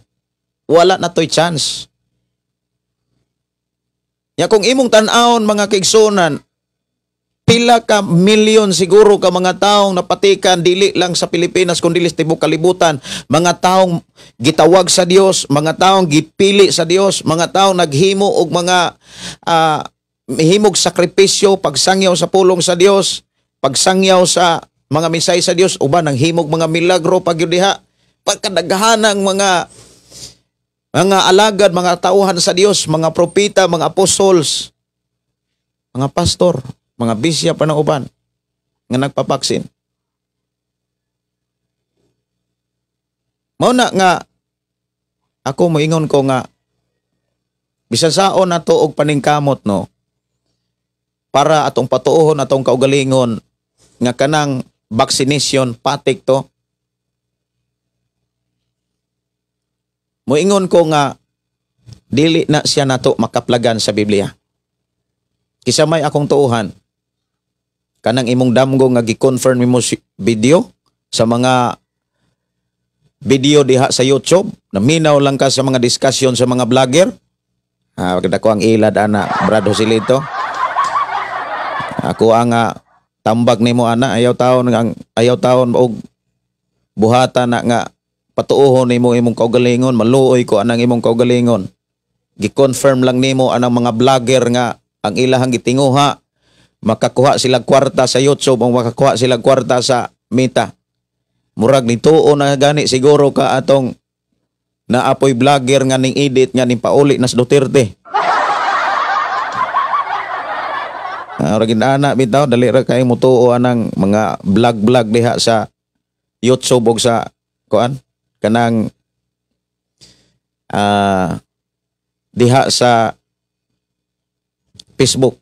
Wala na to'y chance. Ya kung imong tan-awon mga kaigsuonan, pila ka milyon siguro ka mga taong napatikan dili lang sa Pilipinas kundi sa tibuok kalibutan, mga taong gitawag sa Dios, mga taong gipili sa Dios, mga taong naghimo og mga himog sakripisyo, pagsangyaw sa pulong sa Dios, pagsangyaw sa mga mensahe sa Dios, uban ang himog mga milagro pagyudiha, pagkadaghanang mga alagad, mga tauhan sa Dios, mga propeta, mga apostles, mga pastor, mga bisya pa ng uban nga nagpapaksin. Mao na nga ako moingon ko nga bisan saon nato og paningkamot no para atong patuohon atong kaugalingon nga kanang vaccination patik to. Moingon ko nga dili na siya nato makaplagan sa Biblia. Kisa may akong tuuhan kanang imong damgo nga gi-confirm mo video sa mga video diha sa YouTube, naminaw lang ka sa mga discussion sa mga vlogger. Maganda ko ang ilad ana, Brad Joselito. Ako ang tambag nimo ana, ayaw taon og buhatan na nga patuohon nimo imong kaugalingon, maluoy ko anang imong kaugalingon. Gi-confirm lang nimo anang mga vlogger nga ang ilahang gitinguha, makakuha sila kwarta sa YouTube o makakuha sila kwarta sa Meta. Murag ni tuo na gani siguro ka atong naapoy vlogger nga ning edit nga ning pauli nas Duterte. Ragin ana bitaw dali ra kay mutuo anang mga vlog diha sa YouTube o sa kuan kanang diha sa Facebook.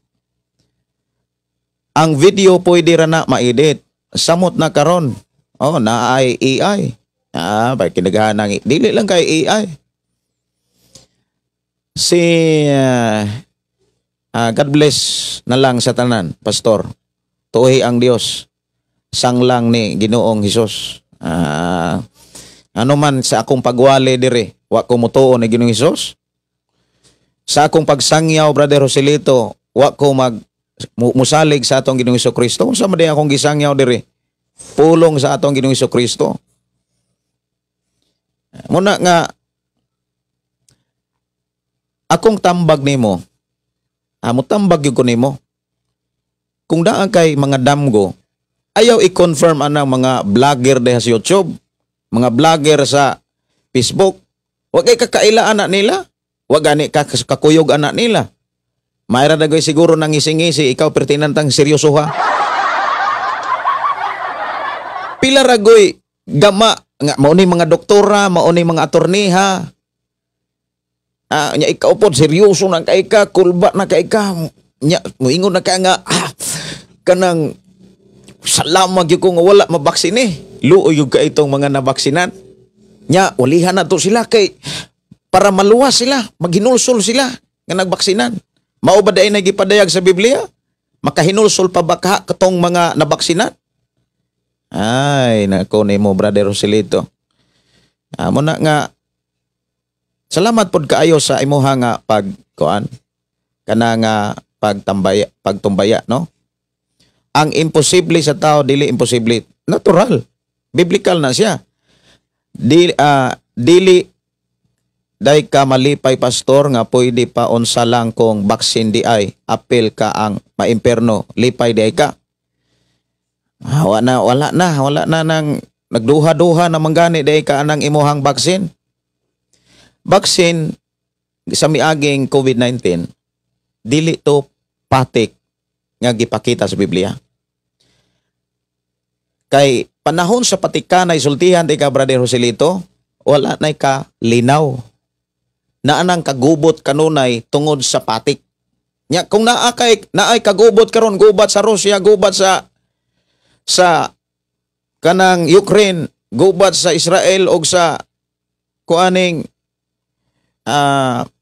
Ang video pwede ra na ma-edit. Samot na karon. Oh, na AI. Bay kinaghanang dili lang kay AI. Si God bless na lang sa tanan, pastor. Tuhi ang Dios. Sanglang ni Ginoong Hesus. Ano man sa akong pagwali dire, wa ko mutuo ni Ginoong Hesus. Sa akong pagsangyaw, Brother Joselito, wa ko musalig sa atong Ginoong Hesukristo. Unsa man di akong gisangyaw dire? Pulong sa atong Ginoong Hesukristo. Muna nga akong tambag nimo. Mutambag yun ko nimo. Kung daan kay mga damgo, ayaw i-confirm anang mga vlogger diha sa YouTube, mga vlogger sa Facebook. Wa kay kakaila anak nila. Wa gani kakuyog anak nila. Mayra dagoy siguro nang ising-isi, ikaw pertinantang seryoso ha. Pila ragoy gama nga mao ni mga doktora, mao ni mga attorney ha. Nya ikaw pod seryoso na kay ka, kulba na kay ka. Nya moingon na ka nga kanang salamat gyud ko nga wala mabaksine. Luoy gyud ka itong mga nabaksinan. Nya walihan na to sila kay para maluwas sila, maghinulsol sila nga nagbaksinan. Mao ba daay nagipadayag sa Biblia? Makahinulsol pa ba ka katong mga nabaksinan? Ay, nako nimo Brother Joselito. Amo na nga salamat pod kaayo sa imuha nga pagkuan kana nga pagtumbaya, no? Ang imposible sa tao dili imposible, natural. Biblical na siya. Dili day ka malipay pastor nga pwede pa unsa lang kung baksin di ay apel ka ang maimperno, lipay di ay ka. Wala na nang nagduha-duha na manggani di ay ka anang imuhang baksin. Baksin sa miaging COVID-19 dili to patik nga gipakita sa Biblia. Kay panahon sa patikanay sultihan di ka Brother Joselito, wala na ka linaw. Na anang kagubot kanunay tungod sa patik. Nya kung naay kagubot karon, gubat sa Russia, gubat sa kanang Ukraine, gubat sa Israel og sa kuaning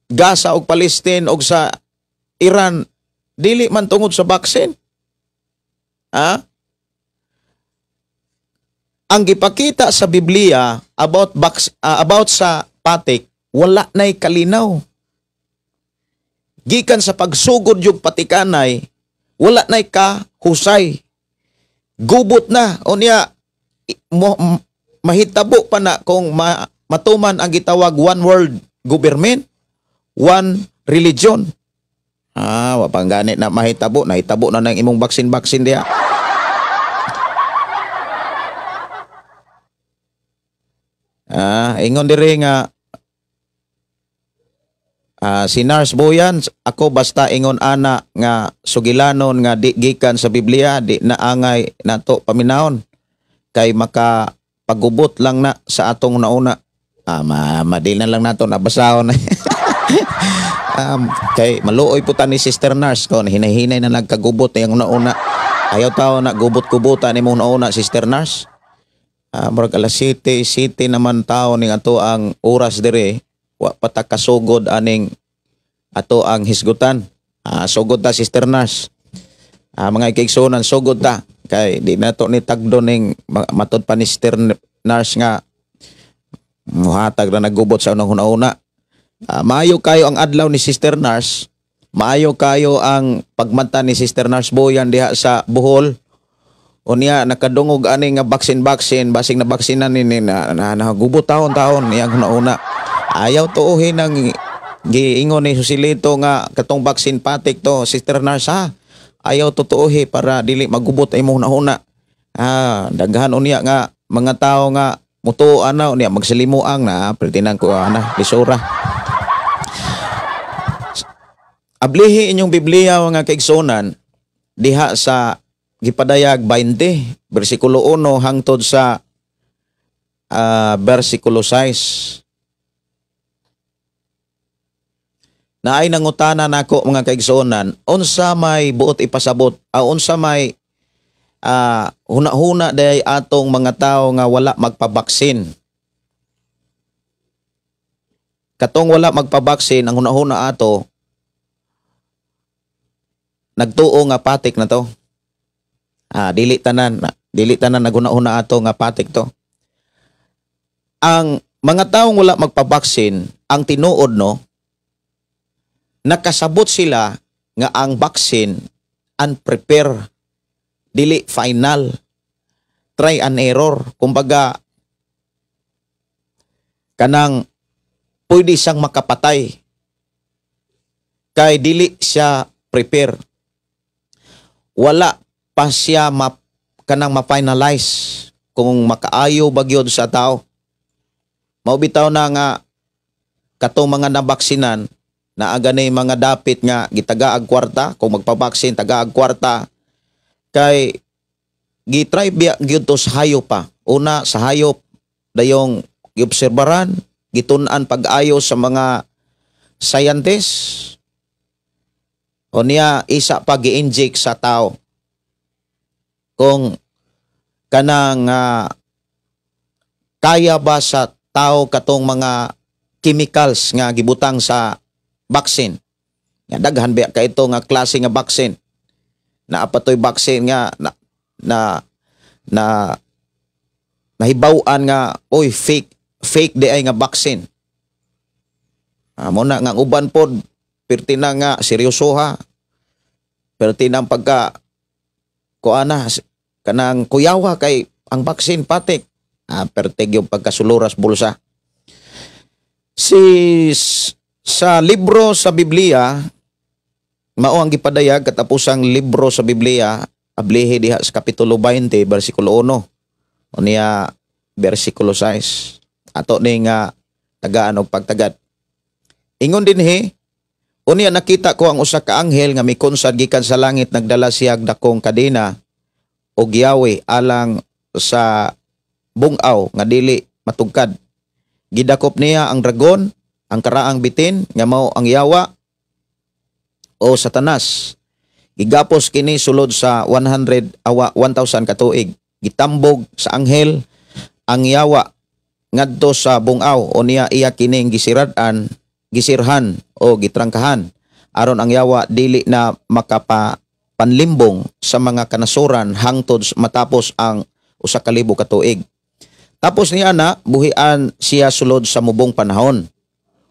Gaza og Palestine og sa Iran, dili man tungod sa vaccine. Ang gipakita sa Biblia about sa patik, wala na'y kalinaw. Gikan sa pagsugod yung patikanay, wala na'y kahusay. Gubot na. O niya, mahitabo pa na kung matuman ang gitawag one world government, one religion. Wapang ganit na mahitabo. Nahitabo na ng imong baksin-baksin diya. Ingon diri nga si Nars Boyan, ako basta ingon ana nga sugilanon nga di gikan sa Biblia, di naangay nato paminahon kay makapagubot lang na sa atong nauna. Madil na lang nato nabasahon. Kay maluoy puta ni Sister Nars kon hinahinay na nagkagubot yung nauna. Ayaw tao na gubot-gubutan ni mong nauna, Sister Nars. Murag alas 7 naman tao ning ato ang oras dire, wa patakasugod aning ato ang hisgutan. Sugod ta, Sister Nars. Mga ikigsunan, sugod ta. Kay di na to ni tagdo ning matod pa ni Sister Nars nga muhatag na naggubot sa unang-una. Maayo kayo ang adlaw ni Sister Nars. Maayo kayo ang pagmanta ni Sister Nars Boyan diha sa Bohol. O niya, nakadungog ani nga baksin-baksin, basing na baksinan ni nagubot taon-taon niyang una. Ayaw tuuhin ng giingon ni Joselito nga katong baksin patik to, Sister Nars, ayaw tutuuhi para dili magubot ay mong nauna. Daghan unya nga mga tao nga mutuo niya magsalimuang na pertinan ko lisura. Ablihi inyong Biblia mga kaigsunan diha sa gipadayag 20 bersikulo 1 hangtod sa bersikulo 6. Naay nangutana nako mga kaigsunan, unsa may buot ipasabot, unsa may huna-huna day atong mga tao nga wala magpabaksin. Katong wala magpabaksin, ang huna-huna ato nagtuo nga patik na to. Dili tanan naguna-una ato nga patik to. Ang mga taong wala magpabaksin, ang tinuod nakasabot sila nga ang baksin unprepare, dili final, try and error. Kumbaga kanang pwede siyang makapatay kay dili siya prepare. Wala pa siya kanang ma-finalize kung makaayo bagyod sa tao. Maubitaw na nga katong mga nabaksinan na aganay mga dapit nga gitagaag kwarta, kung magpabaksin tagaag kwarta kay gitry gyud to sa hayop pa. Una sa hayop dayong giobserbaran, gitun-an pag-ayo sa mga scientist. O niya isa pa gi-inject sa tao. Kung kanang kaya ba sa tao katong mga chemicals nga gibutang sa vaccine. Nga daghan ba ka ito nga klase nga vaccine. Na apatoy vaccine nga nahibaw-an nga fake di ay nga vaccine. Muna nga uban pod pertina nga seryosoha. Pertina pagka kanang kuyawa kay ang vaccine patik. Pertig yung pagkasuluras bulsa. Sa libro sa Biblia, mao ang gipadayag katapusang libro sa Biblia, ablihi diha sa kapitulo 20 bersikulo 1 o niya bersikulo 6. Ato ni nga tagaan og pagtagad. Ingon dinhi, unya nakita ko ang usa ka anghel nga mikonsad gikan sa langit, nagdala siya dakong kadena og yawi alang sa bungaw nga dili matugkad. Gidakop niya ang dragon, ang karaang bitin nga mao ang yawa o Satanas. Gigapos kini sulod sa 1,000 katuig. Gitambog sa anghel ang yawa ngadto sa bungaw o niya iya kining gisirhan o gitrangkahan aron ang yawa dili na makapanlimbong sa mga kanasuran hangtod matapos ang 1,000 katuig. Tapos niya na buhian siya sulod sa mubong panahon.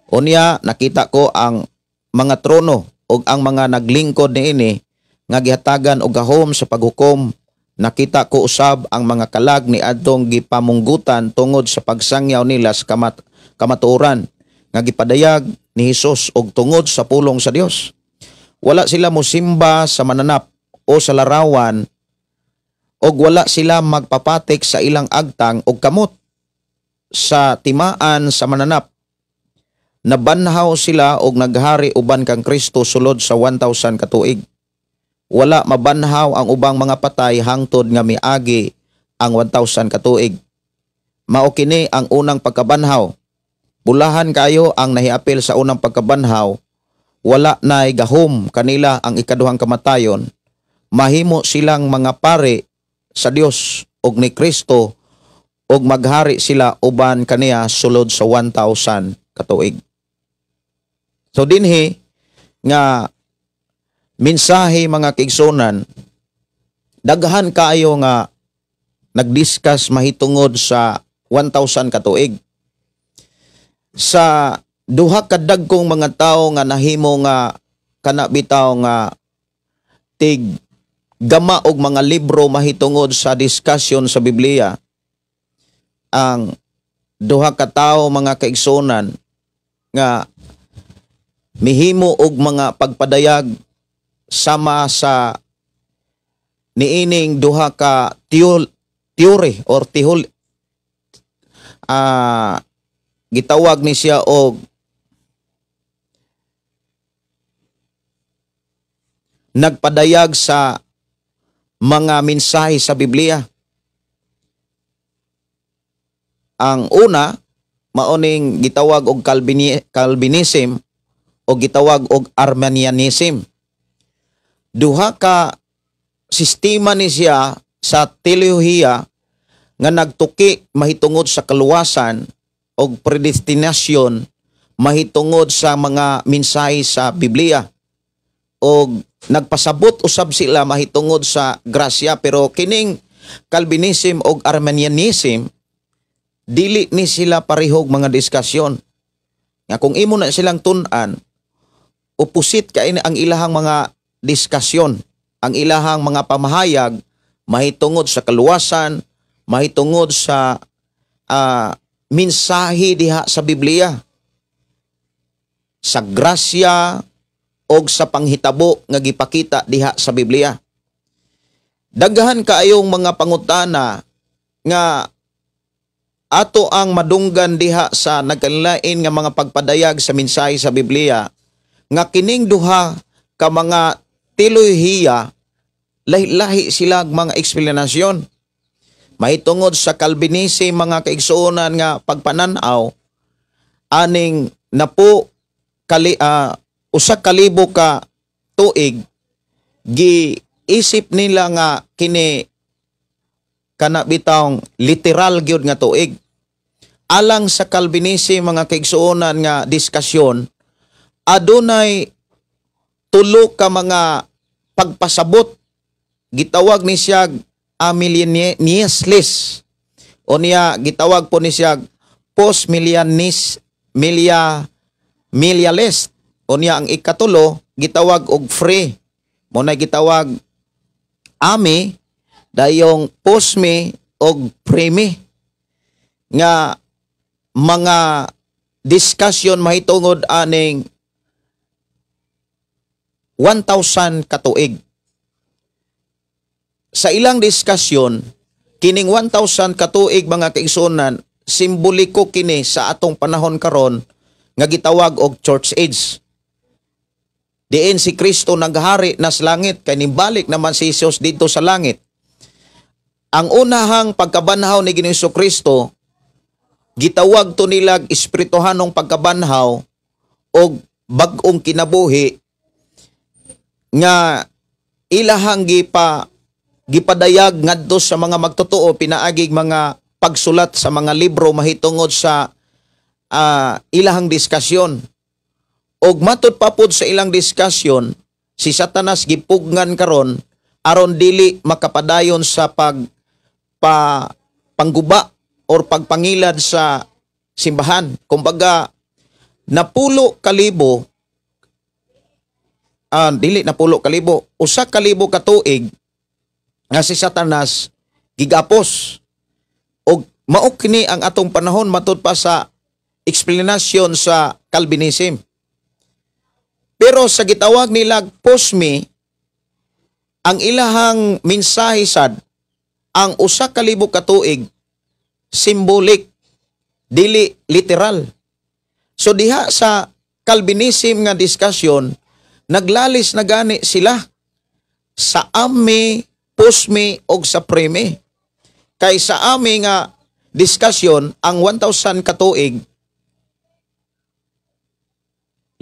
O niya nakita ko ang mga trono o ang mga naglingkod niini nga gihatagan og gahom sa paghukom. Nakita ko usab ang mga kalag ni adtong gipamunggutan tungod sa pagsangyaw nila sa kamatuoran nga gipadayag ni Hesus og tungod sa pulong sa Dios. Wala sila mosimba sa mananap o sa larawan og wala sila magpapatik sa ilang agtang og kamot sa timaan sa mananap. Nabanhaw sila og naghari uban kang Kristo sulod sa 1,000 katuig. Wala mabanhaw ang ubang mga patay hangtod nga miagi ang 1,000 katuig. Mao kini ang unang pagkabanhaw. Bulahan kayo ang nahiapil sa unang pagkabanhaw. Wala na'y gahom kanila ang ikaduhang kamatayon. Mahimo silang mga pare sa Dios og ni Kristo og maghari sila uban kaniya sulod sa 1,000 katuig. So dinhi nga mensahe mga kaigsunan, daghan kaayo nga nagdiscuss mahitungod sa 1,000 katuig. Sa duha ka dagkong mga tawo nga nahimo nga kana bitaw nga tig gama og mga libro mahitungod sa diskusyon sa Biblia, ang duha ka tawo mga kaigsunan nga mihimo og mga pagpadayag sama sa niining duha ka theory or gitawag ni siya og nagpadayag sa mga mensahe sa Biblia. Ang una maoning gitawag og Calvinism o gitawag og Arminianism. Duha ka sistema ni siya sa teolohiya nga nagtuki mahitungod sa kaluwasan o predestinasyon mahitungod sa mga mensahe sa Biblia. O nagpasabot usab sila mahitungod sa grasya, pero kining Calvinism o Arminianism dili ni sila parihog mga diskusyon. Nga kung imo na silang tun-an, opposite kaini ang ilahang mga diskusyon, ang ilahang mga pamahayag mahitungod sa kaluwasan, mahitungod sa mensahe diha sa Biblia, sa grasya o sa panghitabo nga gipakita diha sa Biblia. Daghan kaayong mga pangutana nga ato ang madunggan diha sa nagkalain nga mga pagpadayag sa mensahe sa Biblia, nga kining duha ka mga teolohiya lahi-lahi sila mga eksplanasyon. Mahitungod sa Calvinism mga kaigsuonan nga pagpananaw, aning napo 1,000 ka tuig giisip nila nga kini kana bitawng literal gyud nga tuig. Alang sa Calvinism mga kaigsuonan nga diskusyon, adunay 3 ka mga pagpasabot. Gitawag ni siya millennialist o niya gitawag po ni siya postmillennialist o niya ang ikatulo gitawag og free mo na gitawag ami dayong postme og premi nga mga diskusyon mahitungod aning 1,000 katuig. Sa ilang diskusyon, kining 1,000 katuig mga kaigsuonan, simboliko kini sa atong panahon karon nga gitawag og church age. Diin si Kristo naghari na sa langit, kay nibalik naman si Jesus dito sa langit. ang unahang pagkabanhaw ni Ginoong Jesucristo, gitawag to nilag espirituhanong pagkabanhaw o bag-ong kinabuhi nga ilahang gipadayag ngadto sa mga magtotoo pinaagig mga pagsulat sa mga libro mahitungod sa ilahang diskasyon. Og matud pa pud sa ilang diskasyon, si Satanas gipugnan karon aron dili makapadayon sa pangguba or pagpangilad sa simbahan. Kumbaga, napulo kalibo, usa kalibo katuig nga si Satanas gigapos. Og mao kini ang atong panahon matud pa sa explanation sa Calvinism. Pero sa gitawag nila posmi, ang ilahang mensahe sad, ang usa kalibo katuig, symbolic, dili literal. So diha sa Calvinism nga diskusyon, naglalis na gani sila sa ami, posmi, o sa preme. Kay sa ami nga diskusyon, ang 1,000 katuig,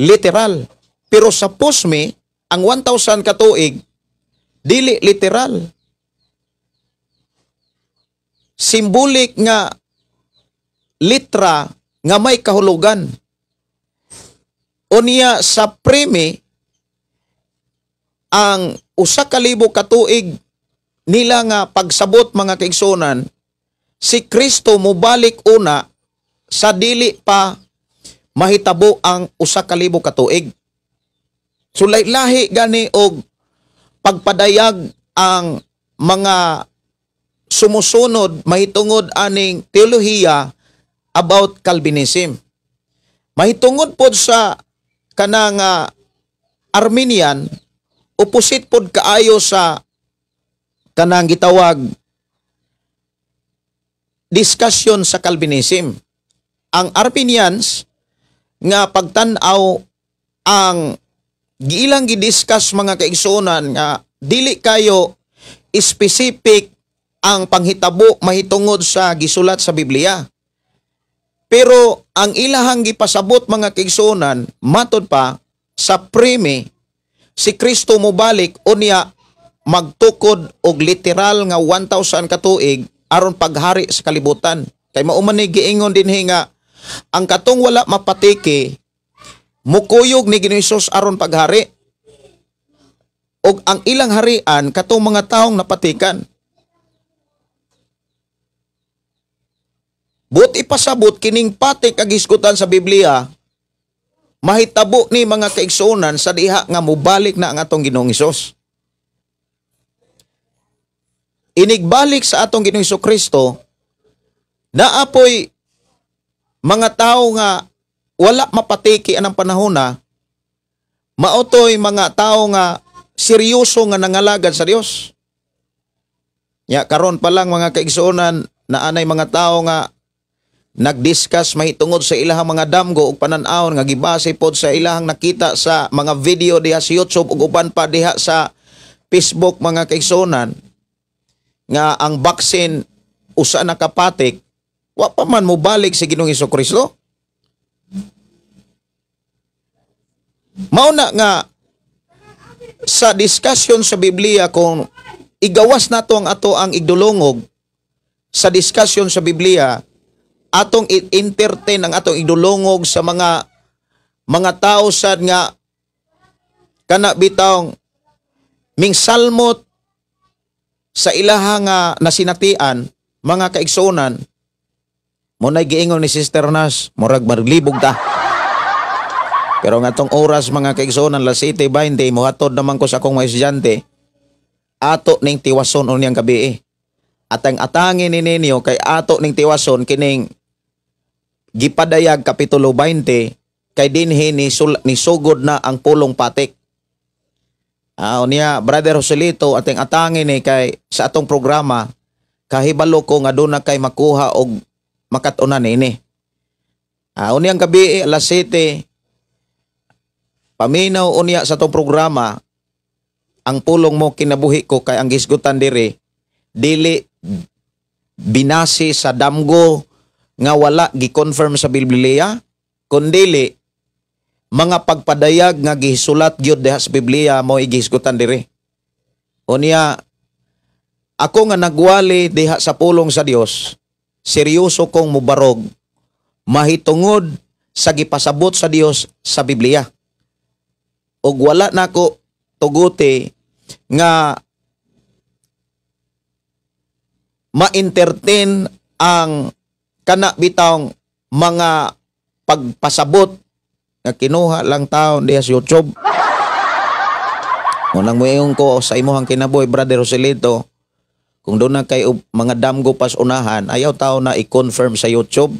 literal. Pero sa posmi, ang 1,000 katuig, dili literal. Symbolic nga litra nga may kahulugan. Unya sa preme, ang usa kalibo katuig nila nga pagsabot mga kaigsunan, si Kristo mobalik una sa dili pa mahitabo ang usa kalibo katuig. So lahi gani og pagpadayag ang mga sumusunod mahitungod aning teolohiya about Calvinism. Mahitungod pod sa kanang Arminian, opposite pod kaayo sa kanang gitawag discussion sa Calvinism. Ang Arminians nga pagtan-aw ang giilang gidiscuss mga kaigsunan nga dili kayo specific ang panghitabo mahitungod sa gisulat sa Biblia. Pero ang ilahang gipasabot mga kaigsunan, matod pa sa prime, si Kristo mobalik unya magtukod og literal nga 1,000 katuig aron paghari sa kalibutan. Kay mauman ni giingon dinhi nga ang katong wala mapatiki mukuyog ni Ginoong Hesus aron paghari. Og ang ilang harian katong mga taong napatikan. But ipasabot kining patik ag isgutan sa Biblia, mahitabo ni mga kaigsunan sa diha nga mubalik na ang atong Ginoong Hesus. Inigbalik sa atong Ginoong Hesukristo, naapoy mga tao nga wala mapatiki anang panahon na, mautoy mga tao nga seryoso nga nangalagad sa Dios. Ya karon pa lang mga kaigsunan na anay mga tao nga nagdiscuss mahitungod sa ilahang mga damgo ug panan-awon nga gibase pod sa ilahang nakita sa mga video diha sa YouTube ug uban pa diha sa Facebook mga kaigsunan nga ang baksin usa na kapatik wa pa man mo balik si Ginoong Hesukristo. Mauna nga sa discussion sa Biblia kung igawas nato ang ato ang igdulongog sa discussion sa Biblia, atong entertain ang atong idulongog sa mga tao sad nga kana bitawng mingsalmot sa ilahang nasinatian mga kaigsunan. Mo nay giingon ni Sister Nas, murag maglibog ta. Pero nga tong oras mga kaigsunan, las 7:20, muhatod naman ko sa akong mga estudyante, ato ning tiwason unyang gabi. At ang atangin ni ninyo kay ato ning tiwason kining gipadayag Kapitulo 20 kay dinhi ni sugod na ang pulong patik. Unya Brother Joselito ating atangin ni kay sa atong programa kahibalo ko nga doon na kay makuha og makatunan ini. Unyang gabi alas 7 paminaw unya sa atong programa ang pulong mo kinabuhi ko kay ang gisgutan diri dili binasi sa damgo nga wala gi-confirm sa Biblia, kundili mga pagpadayag nga gisulat gyud diha sa Biblia mo igisgutan diri. Unya ako nga nagwali diha sa pulong sa Dios, seryoso kong mubarog mahitungod sa gipasabot sa Dios sa Biblia. Ug wala nako tuguti nga ma-entertain ang kana bitawng mga pagpasabot nga kinuha lang taon diha sa YouTube. Unang muingon ko sa imuhang kinabuhi, Brother Joselito, kung doon na kay mga damgo pas unahan, ayaw tao na i-confirm sa YouTube,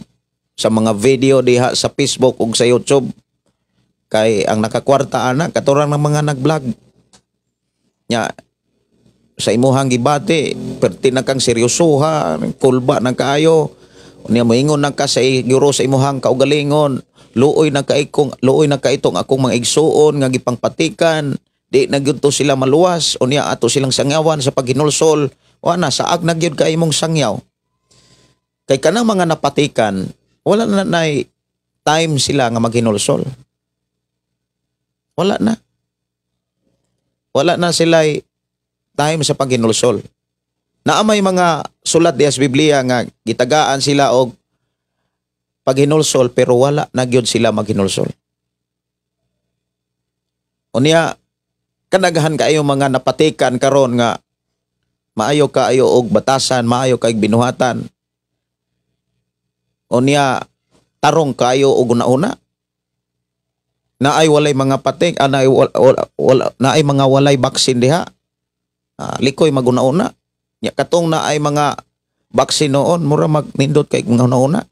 sa mga video diha sa Facebook ug sa YouTube. Kay ang nakakwarta ana katurang ng mga nag-vlog. Nya sa imuhang gibati, perti na kang seryosoha, kulba na kaayo. Unya moingon na ka sa guro sa imuhang kaugalingon, luoy na kaitong akong mga igsuon nga gipangpatikan, di na gyud to sila maluwas, unya ato silang sangyawan sa paghinulsol. Wala saag na gyud kay imong sangyaw. Kay kanang mga napatikan, wala na nay time sila nga maghinulsol. Wala na. Wala na sila time sa paghinulsol. Naamay mga sulat diha sa Biblia nga gitagaan sila og paghinulsol pero wala na gyud sila maghinulsol. Unya kanagahan kaayo mga napatikan karon nga maayo kaayo og batasan, maayo kay binuhatan. Unya tarong kaayo og una-una. Naay walay mga patik, naay mga walay baksin diha. Likoy maguna-una. Nya katong naay mga baksin noon, mura magnindot kay mga una-una.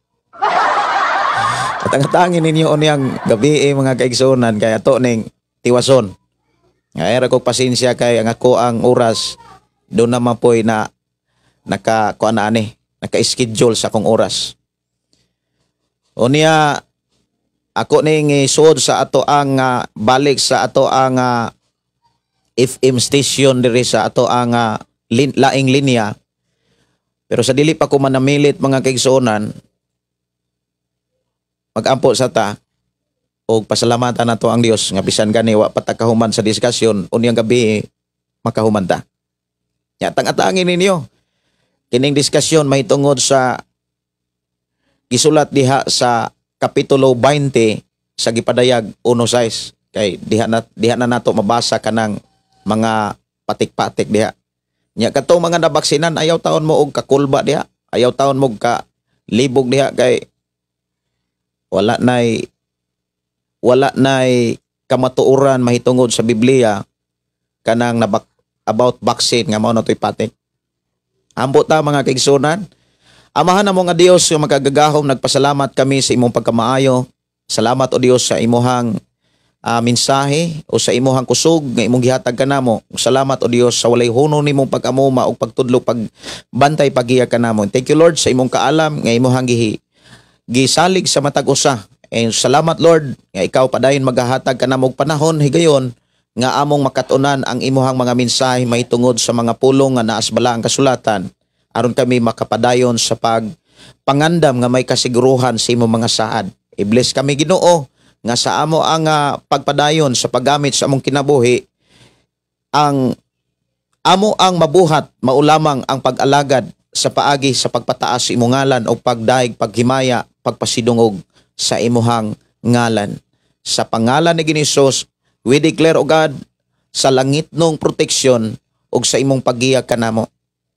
At ang tangin ninyo oniyang gabi mga kaigsunan kay ato ning tiwason. Nga era ko pasensya kay ang ako ang oras doon naman po'y naka-schedule sa akong oras. Unya ako ning suod sa ato ang balik sa ato ang FM station diri sa ato ang laing linya. Pero sa dili pa ko manamilit mga kaigsunan, magampo sa ta og pasalamatan nato ang Dios nga bisan gani wa patakahuman sa diskusyon unyang gabi makahuman ta. Nya tang-atangin ninyo kining diskusyon mahitungod sa gisulat diha sa kapitulo 20 sa gipadayag 1:6 kay diha na nato mabasa kanang mga patik-patik diha. Nya katong mga nabaksinan ayaw taon mo og kakulba diha, ayaw taon mo ka libog diha kay wala nay kamatuoran mahitungod sa Biblia kanang about vaccine nga mao na to'y patik. Ambot ta mga kaigsunan, amahan na mo nga Dios nga magagagahom, nagpasalamat kami sa imong pagkamaayo. Salamat o Dios sa imuhang mensahe o sa imuhang kusog nga imong gihatag kanamo. Salamat o Dios sa walay hunong nimong pag-amuma o pagtudlo pagbantay pagiya kanamo. Thank you Lord sa imong kaalam nga imuhang gisalig sa matag usa. Salamat Lord nga ikaw padayon maghahatag kanamo og panahon higayon nga among makatunan ang imuhang mga mensahe mahitungod sa mga pulong nga naas bala ang kasulatan aron kami makapadayon sa pangandam nga may kasiguruhan sa imong mga saad. I-bless kami Ginoo nga sa amo ang pagpadayon sa paggamit sa among kinabuhi ang amo ang mabuhat maulamang ang pag-alagad sa paagi sa pagpataas sa imong ngalan o pagdaig paghimaya pagpasidungog sa imuhang ngalan. Sa pangalan ni Hesus we declare o God sa langit nung proteksyon o sa imong paggiya kanamo.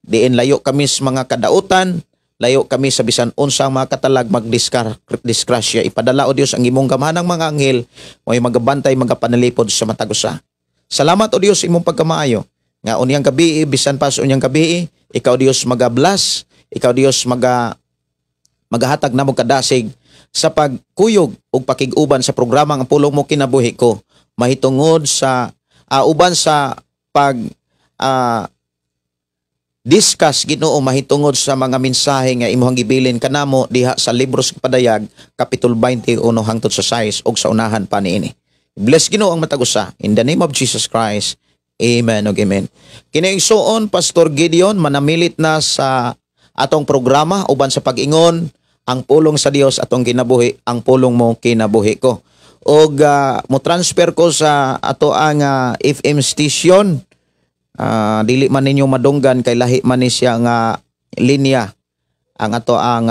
Diin layo kami sa mga kadautan, layo kami sa bisan unsang mga katalag magdiskrasya. Ipadala o Dios ang imong gamhanang mga anghel may magabantay magapanalipod sa matag usa. Salamat o Dios imong pagkamaayo. Nga unyang gabi bisan pa sa unyang gabi ikaw Dios magablas, ikaw Dios magahatag namo kadasig sa pagkuyog o pakig-uban sa programa ang pulong mo kinabuhi ko. Mahitungod sa uban sa discuss Ginoo mahitungod sa mga mensahe nga imuhang gibilin kanamo diha sa libro sa Padayag kapitulo 21 hangtod sa 6 ug sa unahan pa niini. Bless Ginoo ang matag usa in the name of Jesus Christ. Amen ug amen. Kini igsuon Pastor Gideon manamilit na sa atong programa uban sa pag-ingon ang pulong sa Dios atong kinabuhi, ang pulong mo kinabuhi ko. Og mo transfer ko sa ato ang FM station. Dili man ninyo madunggan kay lahi man ni siya nga linya. Ang ato ang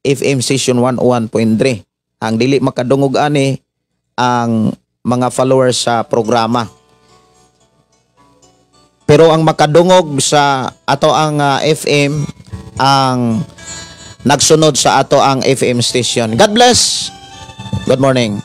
FM station 101.3. Ang dili makadungog ani ang mga followers sa programa. Pero ang makadungog sa ato ang FM ang nagsunod sa ato ang FM station. God bless. Good morning.